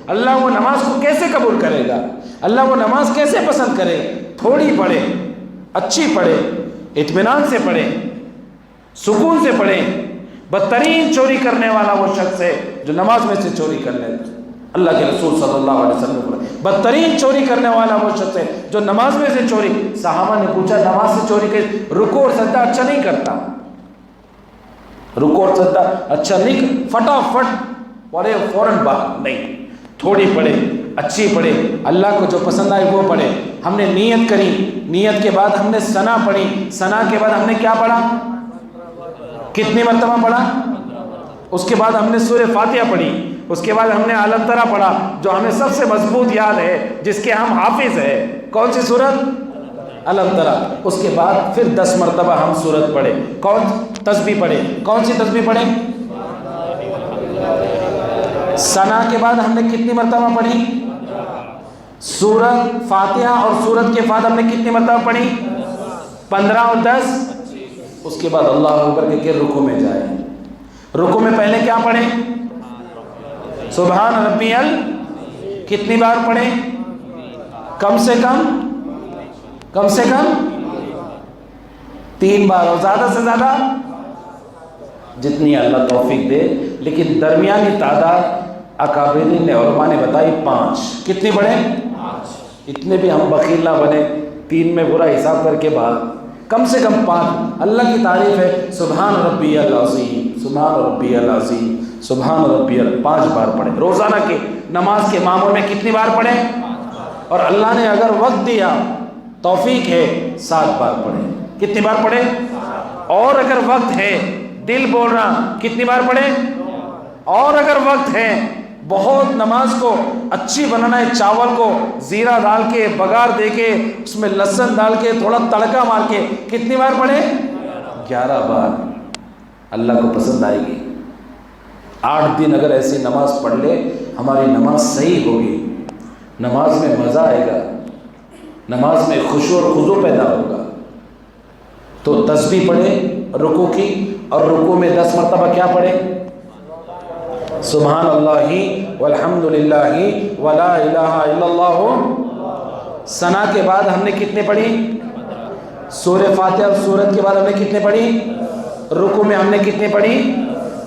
اللہ وہ نماز کو کیسے قبول کرے گا؟ اللہ وہ نماز کیسے پسند کرے؟ تھوڑی پڑھے، اچھی پڑھے، اطمینان سے پڑھے، سکون سے پڑھے۔ بدترین چوری کرنے والا وہ شخص ہے جو نماز میں سے چوری کر لیتا ہے۔ اللہ کے رسول صلی اللہ علیہ وسلم نے بدترین چوری کرنے والا وہ شخص ہے جو نماز میں سے چوری۔ صحابہ نے پوچھا نماز سے چوری کے، رکوع اور سجدہ اچھا نہیں کرتا، رکوع اور سجدہ اچھا نہیں، فٹافٹ پڑھے فوراً باہر، نہیں، تھوڑی پڑھے، اچھی پڑھے، اللہ کو جو پسند آئے وہ پڑھے۔ ہم نے نیت کری، نیت کے بعد ہم نے ثنا پڑھی، ثنا کے بعد ہم نے کیا پڑھا؟ کتنی مرتبہ پڑھا؟ اس کے بعد ہم نے سورہ فاتحہ پڑھی، اس کے بعد ہم نے علم ترا پڑھا جو ہمیں سب سے مضبوط یاد ہے، جس کے ہم حافظ ہیں۔ کون سی سورت؟ علم ترا۔ اس کے بعد پھر 10 مرتبہ ہم سورت پڑھے، کون تسبیح پڑھے، کون سی تسبیح پڑھے؟ ثنا کے بعد ہم نے کتنی مرتبہ پڑھی؟ سورت فاتحہ اور سورت کے بعد ہم نے کتنی مرتبہ پڑھی؟ 15 اور 10۔ اس کے بعد اللہ اکبر کے رکوع میں جائے، رکوع میں پہلے کیا پڑھیں؟ سبحان ربی کتنی بار پڑھیں؟ کم سے کم 3 بار، اور زیادہ سے زیادہ جتنی اللہ توفیق دے، لیکن درمیانی تعداد اکابرین نے علماء نے بتائی 5۔ کتنی پڑھیں؟ اتنے بھی ہم بخیل نہ بنے 3 میں برا حساب کر کے بعد، کم سے کم 5۔ اللہ کی تعریف ہے، سبحان ربی العظیم، سبحان ربی العظیم، سبحان ربی 5 بار پڑھیں۔ روزانہ کی نماز کے معمول میں کتنی بار پڑھیں؟ اور اللہ نے اگر وقت دیا، توفیق ہے، 7 بار پڑھیں۔ کتنی بار پڑھیں؟ اور اگر وقت ہے، دل بول رہا، کتنی بار پڑھیں؟ اور اگر وقت ہے، بہت نماز کو اچھی بنانا ہے، چاول کو زیرہ ڈال کے، بگار دے کے، اس میں لہسن ڈال کے، تھوڑا تڑکا مار کے، کتنی بار پڑھیں؟ 11 بار۔ اللہ کو پسند آئے گی۔ 8 دن اگر ایسی نماز پڑھ لے، ہماری نماز صحیح ہوگی، نماز میں مزہ آئے گا، نماز میں خشوع اور خضوع پیدا ہوگا۔ تو تسبیح پڑھیں رکوع کی، اور رکوع میں 10 مرتبہ کیا پڑھیں؟ سبحان اللہ والحمد للہ ولا الہ الا اللہ۔ ثنا کے بعد ہم نے کتنے پڑھی؟ سورہ فاتحہ اور سورت کے بعد ہم نے کتنے پڑھی؟ رکوع میں ہم نے کتنے پڑھی؟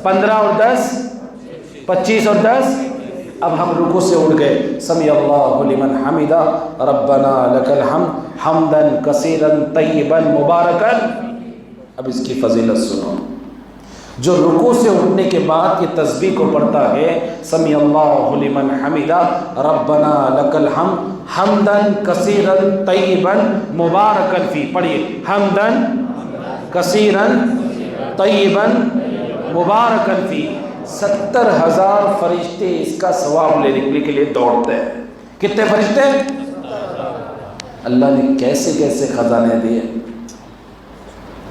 15 اور 10 25 اور 10۔ اب ہم رکوع سے اٹھ گئے، سمیع اللہ لمن حمدہ ربنا لک الحمد حمدا کثیرا طیبا مبارکا۔ اب اس کی فضیلت سنو۔ جو رکوع سے اٹھنے کے بعد یہ تسبیح کو پڑھتا ہے، سمیع اللہ لمن حمدہ ربنا لک الحمد حمدا کثیرا طیبا مبارکا فی، پڑھیے، حمدا کثیرا طیبا مبارکا فی۔ 70,000 فرشتے اس کا ثواب لینے کے لیے دوڑتے ہیں۔ کتنے فرشتے؟ اللہ نے کیسے کیسے خزانے دیے،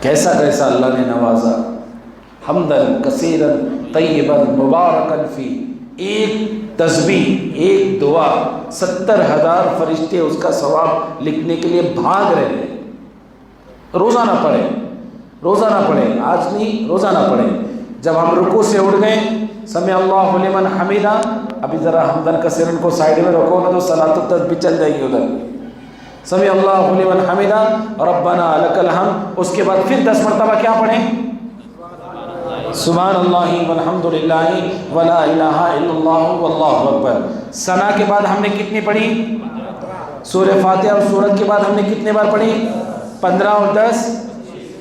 کیسا کیسا اللہ نے نوازا۔ حمدا کثیرا طیبا مبارکا فی، ایک تسبیح، ایک دعا، 70,000 فرشتے اس کا ثواب لکھنے کے لیے بھاگ رہے ہیں۔ روزانہ پڑھیں، روزانہ پڑھیں، آج نہیں، روزانہ پڑھیں۔ جب ہم رکوع سے اٹھ گئے، سمیع اللہ لمن حمدہ، ابھی ذرا حمدا کثیرا کو سائڈ میں رکھو نا، تو صلاۃ التسبیح چل جائے گی ادھر۔ سمیع اللہ لمن حمدہ ربنا لک الحمد، اس کے بعد پھر 10 مرتبہ کیا پڑھیں؟ سبحان اللہ والحمد للہ ولا الہ الا اللہ واللہ اکبر۔ ثنا کے بعد ہم نے کتنی پڑھی؟ سورہ فاتحہ اور سورت کے بعد ہم نے کتنے بار پڑھی؟ 15 اور 10۔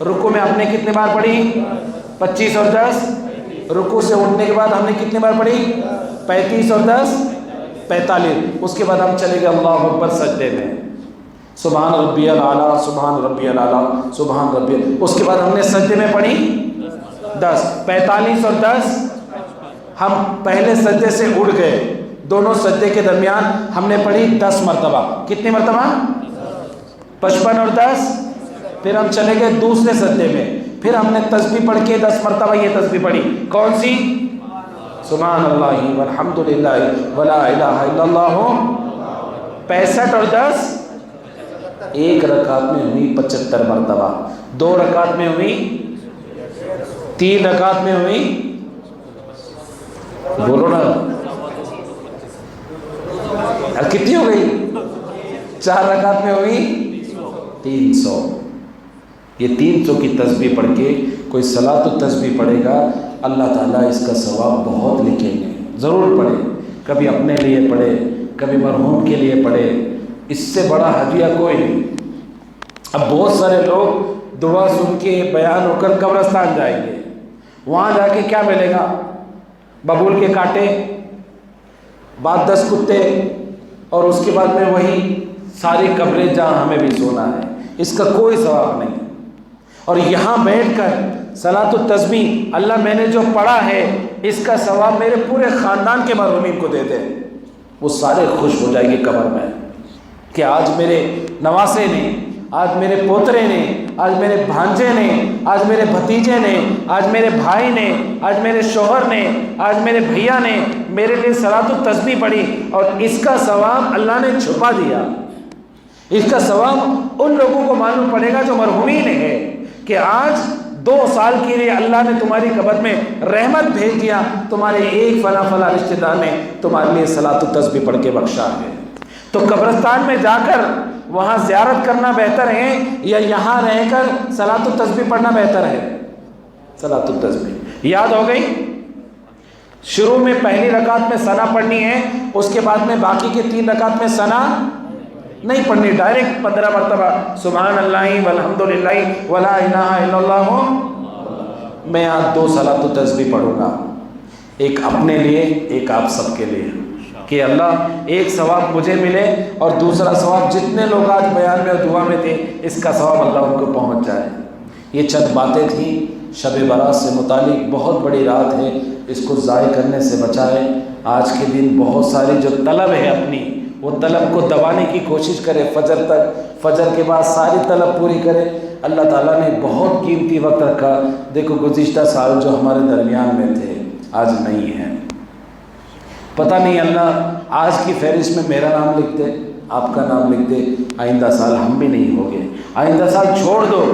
رکوع میں ہم نے کتنے بار پڑھی؟ 25 اور 10۔ رکوع سے اٹھنے کے بعد ہم نے کتنے بار پڑھی؟ 35 اور 10 45۔ اس کے بعد ہم چلے گئے اللہ اکبر سجدے میں، سبحان ربی الاعلیٰ، سبحان ربی الاعلیٰ، سبحان ربی۔ اس کے بعد ہم نے سجدے میں پڑھی 10۔ 45 اور 10 ہم پہلے سجدے سے اٹھ گئے، دونوں سجدے کے درمیان ہم نے پڑھی 10 مرتبہ۔ کتنی مرتبہ؟ 55 اور 10۔ پھر ہم چلے گئے دوسرے سجدے میں، پھر ہم نے تسبیح پڑھ کے 10 مرتبہ یہ تسبیح پڑھی، کون سی؟ سبحان اللہ والحمد للہ ولا الہ الا اللہ۔ 65 اور 10 ایک رکعت میں ہوئی 75 مرتبہ، 2 رکعت میں ہوئی، 3 رکعت میں ہوئی، بولو نا کتنی ہو گئی؟ 4 رکعت میں ہوئی 300۔ یہ 300 کی تسبیح پڑھ کے کوئی صلاۃ التسبیح پڑھے گا، اللہ تعالیٰ اس کا ثواب بہت لکھیں گے۔ ضرور پڑھے، کبھی اپنے لیے پڑھے، کبھی مرحوم کے لیے پڑھے، اس سے بڑا ہدیہ کوئی نہیں۔ اب بہت سارے لوگ دعا سن کے بیان ہو کر قبرستان جائیں گے، وہاں جا کے کیا ملے گا؟ ببول کے کانٹے، بعد 10 کتے، اور اس کے بعد میں وہی ساری قبریں جہاں ہمیں بھی سونا ہے، اس کا کوئی ثواب نہیں۔ اور یہاں بیٹھ کر صلاۃ التسبیح، اللہ میں نے جو پڑھا ہے اس کا ثواب میرے پورے خاندان کے مرحومین کو دے دے، وہ سارے خوش ہو جائیں گے قبر میں کہ آج میرے نواسے نے، آج میرے پوترے نے، آج میرے بھانجے نے، آج میرے بھتیجے نے، آج میرے بھائی نے، آج میرے شوہر نے، آج میرے بھیا نے میرے لیے صلاۃ التسبیح پڑھی، اور اس کا ثواب اللہ نے چھپا دیا۔ اس کا ثواب ان لوگوں کو معلوم پڑے گا جو مرحومین ہیں، کہ آج 2 سال کے لیے اللہ نے تمہاری قبر میں رحمت بھیج دیا، تمہارے ایک فلاں فلاں رشتہ دار نے تمہارے لیے صلاۃ التسبیح پڑھ کے بخشا ہے۔ تو قبرستان میں جا کر وہاں زیارت کرنا بہتر ہے یا یہاں رہ کر صلاۃ التسبیح پڑھنا بہتر ہے؟ صلاۃ التسبیح یاد ہو گئی؟ شروع میں پہلی رکعت میں ثنا پڑھنی ہے، اس کے بعد میں باقی کے 3 رکعت میں ثنا نہیں پڑھنی، ڈائریکٹ 15 مرتبہ سبحان اللہ والحمدللہ ولا الہ الا اللہ۔ میں آج 2 صلاۃ التسبیح پڑھوں گا، ایک اپنے لیے ایک آپ سب کے لیے، کہ اللہ ایک ثواب مجھے ملے اور دوسرا ثواب جتنے لوگ آج بیان میں اور دعا میں تھے اس کا ثواب اللہ ان کو پہنچ جائے۔ یہ چند باتیں تھیں شب برات سے متعلق، بہت بڑی رات ہے، اس کو ضائع کرنے سے بچائے۔ آج کے دن بہت ساری جو طلب ہے اپنی، وہ طلب کو دبانے کی کوشش کرے فجر تک، فجر کے بعد ساری طلب پوری کرے۔ اللہ تعالیٰ نے بہت قیمتی وقت رکھا، دیکھو گزشتہ سال جو ہمارے درمیان میں تھے آج نہیں ہیں، پتہ نہیں اللہ آج کی فہرست میں میرا نام لکھ دے، آپ کا نام لکھ دے، آئندہ سال ہم بھی نہیں ہوگے، آئندہ سال چھوڑ دو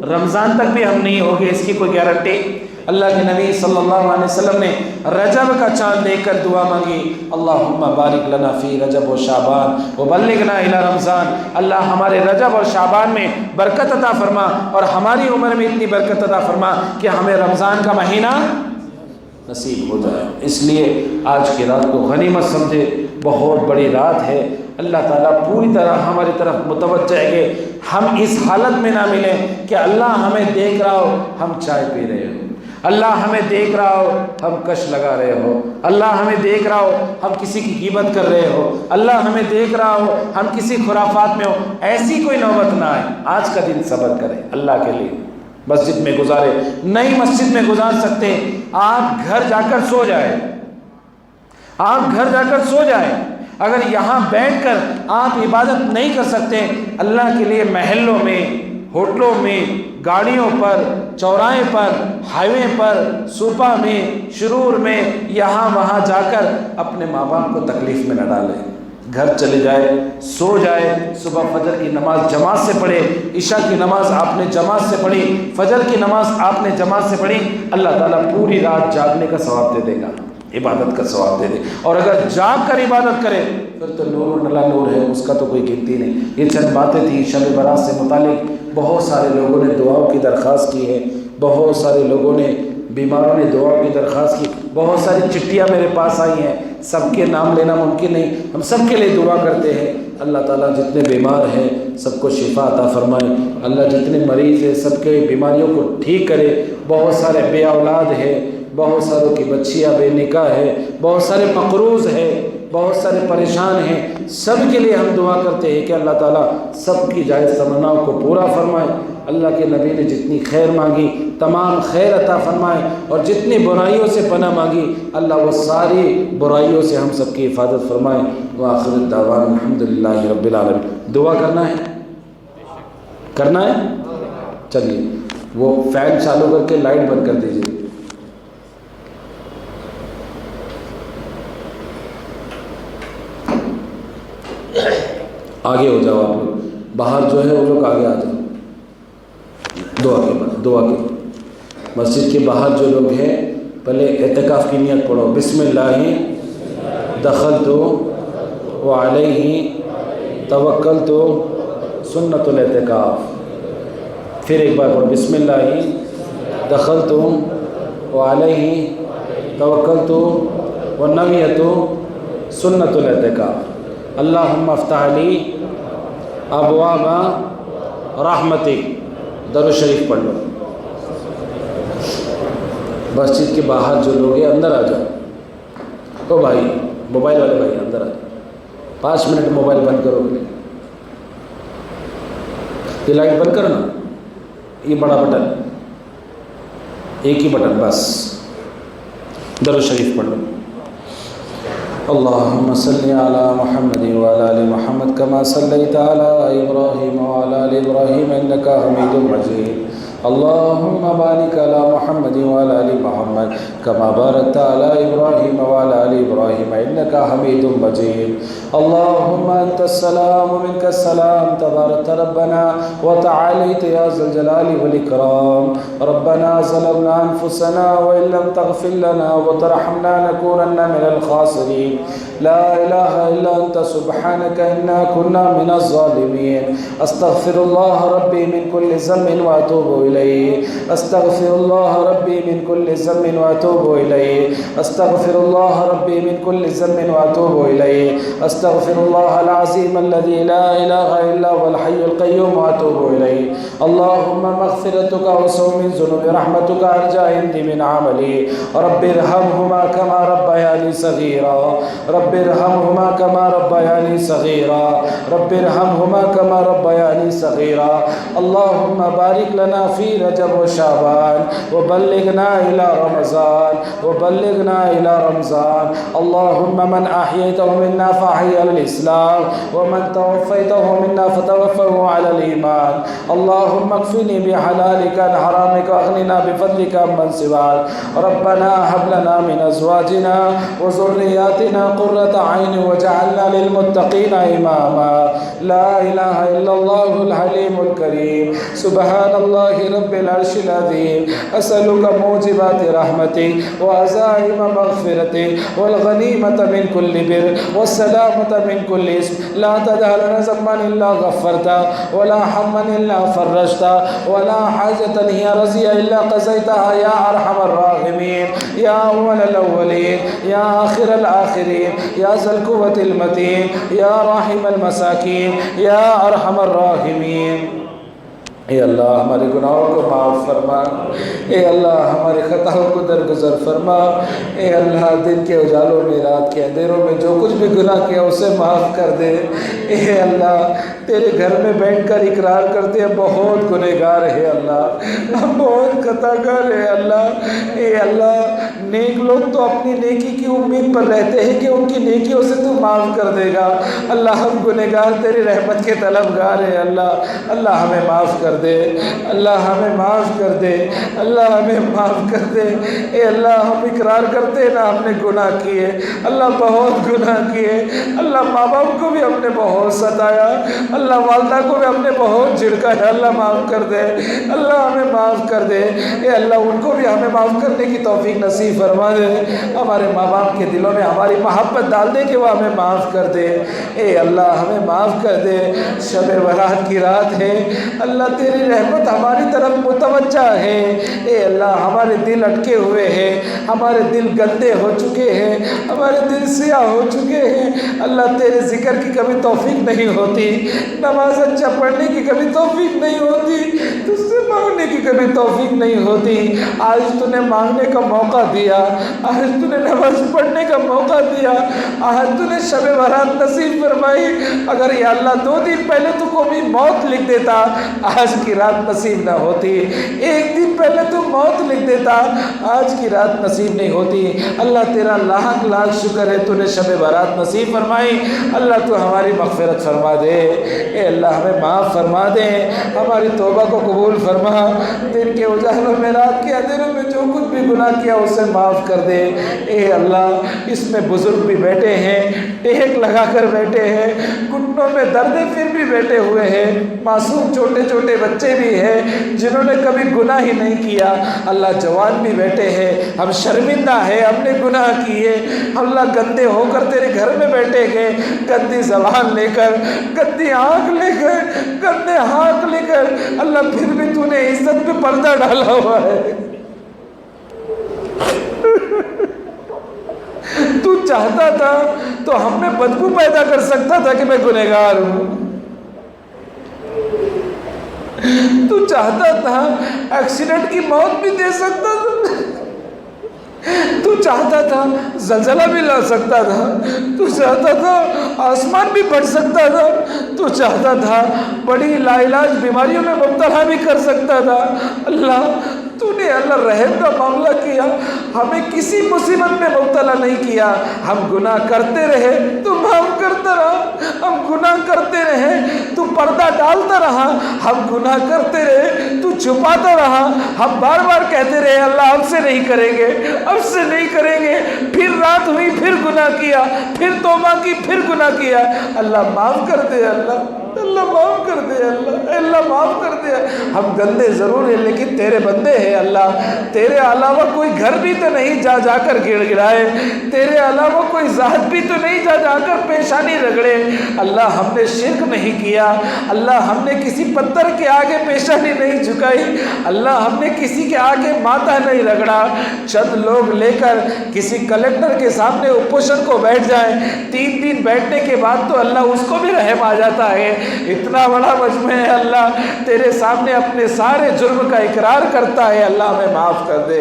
رمضان تک بھی ہم نہیں ہوگے، اس کی کوئی گارنٹی؟ اللہ کے نبی صلی اللہ علیہ وسلم نے رجب کا چاند دیکھ کر دعا مانگی، اللہم بارک لنا فی رجب و شعبان وبلغنا الی رمضان، اللہ ہمارے رجب اور شعبان میں برکت عطا فرما اور ہماری عمر میں اتنی برکت عطا فرما کہ ہمیں رمضان کا مہینہ نصیب ہو جائے۔ اس لیے آج کی رات کو غنیمت سمجھے، بہت بڑی رات ہے، اللہ تعالیٰ پوری طرح ہماری طرف متوجہ ہے کہ ہم اس حالت میں نہ ملیں کہ اللہ ہمیں دیکھ رہا ہو ہم چائے پی رہے ہو، اللہ ہمیں دیکھ رہا ہو ہم کش لگا رہے ہو، اللہ ہمیں دیکھ رہا ہو ہم کسی کی غیبت کر رہے ہو، اللہ ہمیں دیکھ رہا ہو ہم کسی خرافات میں ہو، ایسی کوئی نوبت نہ آئے۔ آج کا دن صبر کریں اللہ کے لیے، مسجد میں گزارے، نہیں مسجد میں گزار سکتے آپ گھر جا کر سو جائیں، آپ گھر جا کر سو جائیں۔ اگر یہاں بیٹھ کر آپ عبادت نہیں کر سکتے اللہ کے لیے، محلوں میں، ہوٹلوں میں، گاڑیوں پر، چوراہے پر، ہائی وے پر، سوپا میں، شرور میں، یہاں وہاں جا کر اپنے ماں باپ کو تکلیف میں نہ ڈالیں، گھر چلے جائے، سو جائے، صبح فجر کی نماز جماعت سے پڑھے، عشاء کی نماز آپ نے جماعت سے پڑھی، فجر کی نماز آپ نے جماعت سے پڑھی، اللہ تعالیٰ پوری رات جاگنے کا ثواب دے دے گا، عبادت کا ثواب دے دے۔ اور اگر جاگ کر عبادت کرے پھر تو نور اللہ نور ہے، اس کا تو کوئی گنتی نہیں۔ یہ چند باتیں تھیں شب برات سے متعلق، بہت سارے لوگوں نے دعاؤں کی درخواست کی ہے، بہت سارے لوگوں نے، بیماروں نے دعاؤں کی درخواست کی، بہت ساری چٹھیاں میرے پاس آئی ہیں، سب کے نام لینا ممکن نہیں، ہم سب کے لیے دعا کرتے ہیں۔ اللہ تعالیٰ جتنے بیمار ہیں سب کو شفا عطا فرمائے، اللہ جتنے مریض ہیں سب کے بیماریوں کو ٹھیک کرے۔ بہت سارے بے اولاد ہیں، بہت ساروں کی بچیاں بے نکاح ہے، بہت سارے مقروض ہیں، بہت سارے پریشان ہیں، سب کے لیے ہم دعا کرتے ہیں کہ اللہ تعالیٰ سب کی جائز تمناؤں کو پورا فرمائے۔ اللہ کے نبی نے جتنی خیر مانگی تمام خیر عطا فرمائے، اور جتنی برائیوں سے پناہ مانگی اللہ وہ ساری برائیوں سے ہم سب کی حفاظت فرمائے۔ وآخر الدعوانا الحمدللہ رب العالمین۔ دعا کرنا ہے؟ چلیے وہ فین چالو کر کے لائٹ بند کر دیجیے۔ آگے ہو جاؤ آپ لوگ، باہر جو ہے وہ لوگ آگے آ جاؤ، دعا کے مسجد کے باہر جو لوگ ہیں پہلے اعتکاف کی نیت پڑھو، بسم اللہ دخلت وعلیہ توکلت سنت الاعتکاف۔ پھر ایک بار پڑھو، بسم اللہ دخلت وعلیہ توکلت ونویت سنت الاعتکاف۔ اللہم افتح لی ابواب رحمتک۔ درود شریف پڑھ لو۔ مسجد کے باہر جو لوگ ہیں اندر آ جاؤ۔ او بھائی موبائل والے بھائی اندر آ جاؤ، 5 منٹ موبائل بند کرو گے، یہ لائٹ بند کرو نا، یہ بڑا بٹن، ایک ہی بٹن بس۔ درود شریف پڑھ لو۔ اللہم صلی علی محمد وعلی آل محمد کما صلیت علی ابراہیم وعلی آل ابراہیم انک حمید مجید۔ اللهم بارك على محمد وعلى آل محمد كما باركت على إبراهيم وعلى آل إبراهيم إنك حميد مجيد. اللهم أنت السلام ومنك السلام تبارك ربنا وتعاليت يا ذا الجلال والإكرام. ربنا ظلمنا أنفسنا وإن لم تغفر لنا وترحمنا لنكونن من الخاسرين. لا إله إلا أنت سبحانك إنا كنا من الظالمين. أستغفر الله ربي من كل ذنب وأتوب إليه. أستغفر الله ربي من كل ذنب وأتوب إليه. أستغفر الله ربي من كل ذنب وأتوب إليه. أستغفر الله العظيم الذي لا إله إلا هو الحي القيوم وأتوب إليه. اللهم مغفرتك وسوء من ذنوب رحمتك أرجى عندي من عملي. رب ارحمهما كما ربياني صغيرا. رب ارحمهما كما ربياني صغيرا. رب ارحمهما كما ربياني صغيرا. اللهم بارك لنا في رجب وشعبان وبلغنا إلى رمضان وبلغنا إلى رمضان. اللهم من أحييته منا فأحيي على الإسلام ومن توفيته منا فتوفه على الإيمان. اللهم اكفني بحلالك عن حرامك واغننا بفضلك عمن سواك. ربنا هب لنا من أزواجنا وذرياتنا قرة عين واجعلنا للمتقين إماما. لا إله إلا الله الحليم الكريم. سبحان الله رب العرش العظيم. أسألك موجبات رحمتك وعزائم مغفرتك والغنيمة من كل بر والسلامة من كل اسم. لا تدع لنا ذنبا إلا غفرته ولا هما إلا فرجته ولا حاجة هي رضية إلا قضيتها يا أرحم الراحمين. يا أول الأولين يا آخر الآخرين يا ذا القوة المتين يا راحم المساكين يا أرحم الراحمين. اے اللہ ہمارے گناہوں کو معاف فرما. اے اللہ ہمارے خطاؤں کو درگزر فرما. اے اللہ دن کے اجالوں میں رات کے اندھیروں میں جو کچھ بھی گناہ کیا اسے معاف کر دے. اے اللہ تیرے گھر میں بیٹھ کر اقرار کرتے ہیں بہت گنہگار ہے اللہ, ہم بہت خطا کار ہیں اللہ. اے اللہ نیک لوگ تو اپنی نیکی کی امید پر رہتے ہیں کہ ان کی نیکیوں سے تو معاف کر دے گا. اللہ ہم گنہگار تیری رحمت کے طلبگار ہیں اللہ. اللہ ہمیں معاف کر دے. اللہ ہمیں معاف کر دے. اللہ ہمیں معاف کر دے. اے اللہ ہم اقرار کرتے ہیں نا ہم نے گناہ کیے اللہ, بہت گناہ کیے اللہ. ماں باپ کو بھی ہم نے بہت ستایا اللہ, والدہ کو بھی ہم نے بہت جھڑکایا اللہ. معاف کر دے اللہ, ہمیں معاف کر دے. اے اللہ ان کو بھی ہمیں معاف کرنے کی توفیق نصیب فرما دے. ہمارے ماں باپ کے دلوں میں ہماری محبت ڈال دے کہ وہ ہمیں معاف کر دے. اے اللہ ہمیں معاف کر دے. شب برات کی رات ہے اللہ, تیری رحمت ہماری طرف متوجہ ہے. اے اللہ ہمارے دل اٹکے ہوئے ہیں, ہمارے دل گندے ہو چکے ہیں, ہمارے دل سیاہ ہو چکے ہیں اللہ. تیرے ذکر کی کبھی توفیق نہیں ہوتی, نماز اچھا پڑھنے کی کبھی توفیق نہیں ہوتی, تجھ سے مانگنے کی کبھی توفیق نہیں ہوتی. آج تو نے مانگنے کا موقع دیا, آج تو نے نماز پڑھنے کا موقع دیا, آج تو نے شب برات نصیب فرمائی. اگر یا اللہ 2 دن پہلے تو کوئی موت لکھ دیتا آج کی رات نصیب نہ ہوتی. 1 دن پہلے تو موت لکھ دیتا آج کی رات نصیب نہیں ہوتی. اللہ تیرا لاکھ لاکھ شکر ہے تو نے شب برات نصیب فرمائی. اللہ تو ہماری مغفرت فرما دے. اے اللہ ہمیں معاف فرما دے, ہماری توبہ کو قبول فرما. دن کے اجالوں میں رات کے اندھیروں میں جو کچھ بھی گناہ کیا اسے معاف کر دے. اے اللہ اس میں بزرگ بھی بیٹھے ہیں, ٹیک لگا کر بیٹھے ہیں, گھٹنوں میں درد پھر بھی بیٹھے ہوئے ہیں, معصوم چھوٹے چھوٹے بچے بھی ہیں جنہوں نے کبھی گناہ ہی نہیں کیا. اللہ جوان بھی بیٹھے ہیں, ہم شرمندہ ہیں ہم نے گناہ کیے. اللہ گندے ہو کر تیرے گھر میں بیٹھے گئے, گندی زبان لے کر, گندی آنکھ لے کر, گندے ہاتھ لے کر اللہ, پھر بھی تو نے عزت پہ پردہ ڈالا ہوا ہے. تو چاہتا تھا تو ہم میں بدبو پیدا کر سکتا تھا کہ میں گنہگار ہوں. تو چاہتا تھا ایکسیڈنٹ کی موت بھی دے سکتا تھا. تو چاہتا تھا زلزلہ بھی لا سکتا تھا. تو چاہتا تھا آسمان بھی پھٹ سکتا تھا. تو چاہتا تھا بڑی لا علاج بیماریوں میں مبتلا بھی کر سکتا تھا. اللہ تو نے اللہ رحم کا معاملہ کیا, ہمیں کسی مصیبت میں مبتلا نہیں کیا. ہم گناہ کرتے رہے تو معاف کرتا رہا, ہم گناہ کرتے رہے تو پردہ ڈالتا رہا، ہم گناہ کرتے رہے، تو چھپاتا رہا، ہم بار بار کہتے رہے اللہ اب سے نہیں کریں گے، اب سے نہیں کریں گے، پھر رات ہوئی پھر گناہ کیا، پھر توبہ کی پھر گناہ کیا، اللہ معاف کر دے، اللہ معاف کر دے، اللہ معاف کر دے۔ ہم گندے ضرور ہیں لیکن تیرے بندے ہیں اللہ، تیرے علاوہ کوئی گھر بھی تو نہیں جا جا کر گڑ گڑائے، تیرے علاوہ کوئی ذات بھی تو نہیں جا جا کر پیشانی رگڑے۔ اللہ ہم نے شرک نہیں کیا، اللہ ہم نے کسی پتھر کے آگے پیشانی نہیں جھکائی، اللہ ہم نے کسی کے آگے ماتھا نہیں رگڑا۔ چند لوگ لے کر کسی کلیکٹر کے سامنے اپوزیشن کو بیٹھ جائیں، 3 دن بیٹھنے کے بعد تو اللہ اس کو بھی رحم آ جاتا ہے۔ اتنا بڑا مجمع ہے اللہ تیرے سامنے اپنے سارے جرم کا اقرار کرتا ہے، اللہ ہمیں معاف کر دے،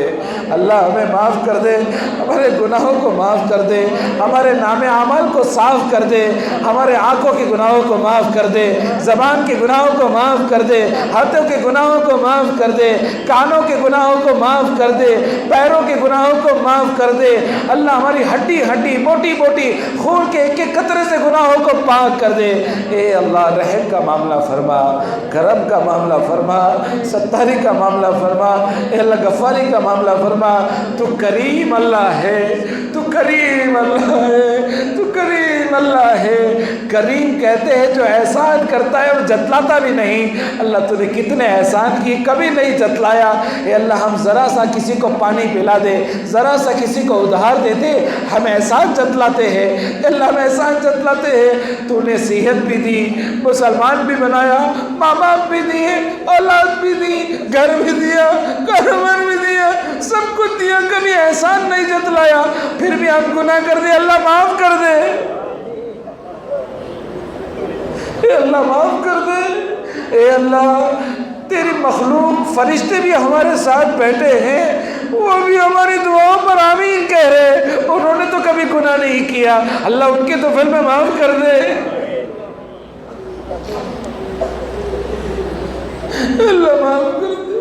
اللہ ہمیں معاف کر دے، ہمارے گناہوں کو معاف کر دے، ہمارے نام اعمال کو صاف کر دے، ہمارے آنکھوں کے گناہوں کو معاف کر دے، زبان کے گناہوں کو معاف کر دے، ہاتھوں کے گناہوں کو معاف کر دے، کانوں کے گناہوں کو معاف کر دے، پیروں کے گناہوں کو معاف کر دے۔ اللہ ہماری ہڈی ہڈی موٹی موٹی خون کے ایک ایک قطرے سے گناہوں کو پاک کر دے۔ اے اللہ رحم کا معاملہ فرما، کرم کا معاملہ فرما، ستاری کا معاملہ فرما، اے اللہ غفاری کا معاملہ فرما۔ تو کریم اللہ ہے، تو کریم اللہ ہے، تو کریم اللہ ہے۔ کریم کہتے ہیں جو احسان کرتا ہے اور جتلاتا بھی نہیں۔ اللہ تو نے کتنے احسان کی، کبھی نہیں جتلایا۔ اے اللہ ہم ذرا سا کسی کو پانی پلا دے، ذرا سا کسی کو ادھار دیتے، ہم احسان جتلاتے ہیں۔ اے اللہ ہم احسان جتلاتے ہیں۔ تو نے صحت بھی دی، مسلمان بھی بنایا، ماں باپ بھی دیے، اولاد بھی دی، گھر بھی دیا، کاروبار بھی دیا، سب کچھ دیا، کبھی احسان نہیں جتلایا، پھر بھی ہم گناہ کر دے، اللہ معاف کر دے، اے اللہ معاف کر دے۔ اے اللہ تیری مخلوق فرشتے بھی ہمارے ساتھ بیٹھے ہیں، وہ بھی ہماری دعاؤں پر آمین کہہ رہے، انہوں نے تو کبھی گناہ نہیں کیا، اللہ ان کے تو فعل میں معاف کر دے، اللہ معاف کر دے،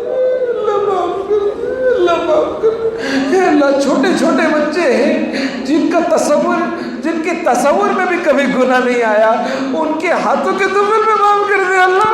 اللہ معاف کر دے، اللہ معاف کر دے۔ اے اللہ چھوٹے چھوٹے بچے ہیں جن کے تصور میں بھی کبھی گناہ نہیں آیا، ان کے ہاتھوں کے دفل میں معاف کر دے اللہ۔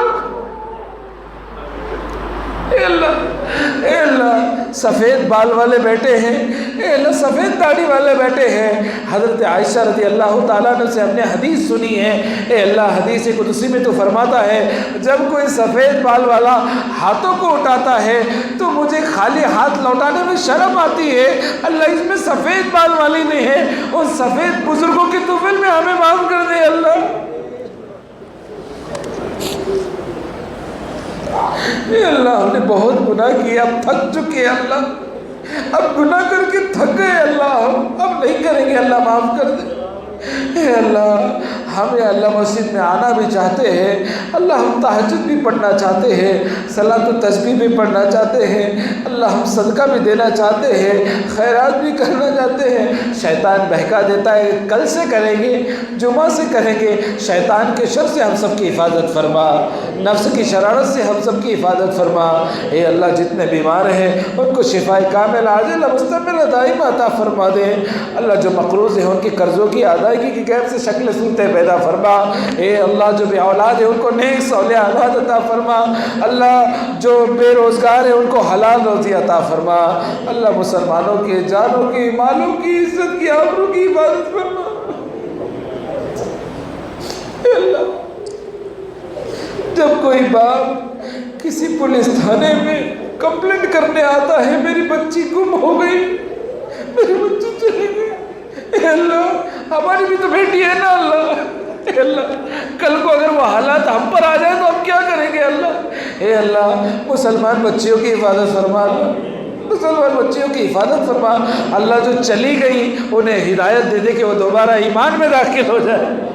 اے اللہ، اے اللہ سفید بال والے بیٹے ہیں، اے اللہ سفید داڑھی والے بیٹے ہیں۔ حضرت عائشہ رضی اللہ تعالیٰ عنہ سے ہم نے حدیث سنی ہے، اے اللہ حدیث قدسی میں تو فرماتا ہے جب کوئی سفید بال والا ہاتھوں کو اٹھاتا ہے تو مجھے خالی ہاتھ لوٹانے میں شرم آتی ہے، اللہ اس میں سفید بال والی نہیں ہے، ان سفید بزرگوں کے طفل میں ہمیں معاف کر دے اللہ۔ اے اللہ ہم نے بہت گناہ کیا، اب تھک چکے اللہ، اب گناہ کر کے تھک گئے اللہ، اب نہیں کریں گے اللہ معاف کر دے۔ اے اللہ ہم یا اللہ مسجد میں آنا بھی چاہتے ہیں، اللہ ہم تہجد بھی پڑھنا چاہتے ہیں، صلاۃ و تسبیح بھی پڑھنا چاہتے ہیں، اللہ ہم صدقہ بھی دینا چاہتے ہیں، خیرات بھی کرنا چاہتے ہیں، شیطان بہکا دیتا ہے کل سے کریں گے، جمعہ سے کریں گے، شیطان کے شر سے ہم سب کی حفاظت فرما، نفس کی شرارت سے ہم سب کی حفاظت فرما۔ اے اللہ جتنے بیمار ہیں ان کو شفاء کامل عاجل مستقبل دائم عطا فرما دے، اللہ جو مقروض ہیں ان کی قرضوں کی ادائیگی کی غیب سے شکل صورتیں پیدا فرما، اے اللہ جو بے اولاد ہے ان کو نیک صالح اولاد عطا فرما، اللہ جو بے روزگار ہے ان کو حلال روزی عطا فرما، اللہ مسلمانوں کے جانوں کی مالوں کی عزت کی آبرو کی حفاظت فرما۔ اے اللہ جب کوئی باپ کسی پولیس تھانے میں کمپلینٹ کرنے آتا ہے میری بچی گم ہو گئی، میری بچی چلی گئی، اے اللہ ہماری بھی تو بیٹی ہے نا اللہ، اے اللہ کل کو اگر وہ حالات ہم پر آ جائے تو ہم کیا کریں گے اللہ۔ اے اللہ مسلمان بچیوں کی حفاظت فرما، مسلمان بچیوں کی حفاظت فرما، اللہ جو چلی گئی انہیں ہدایت دے دے کہ وہ دوبارہ ایمان میں داخل ہو جائے۔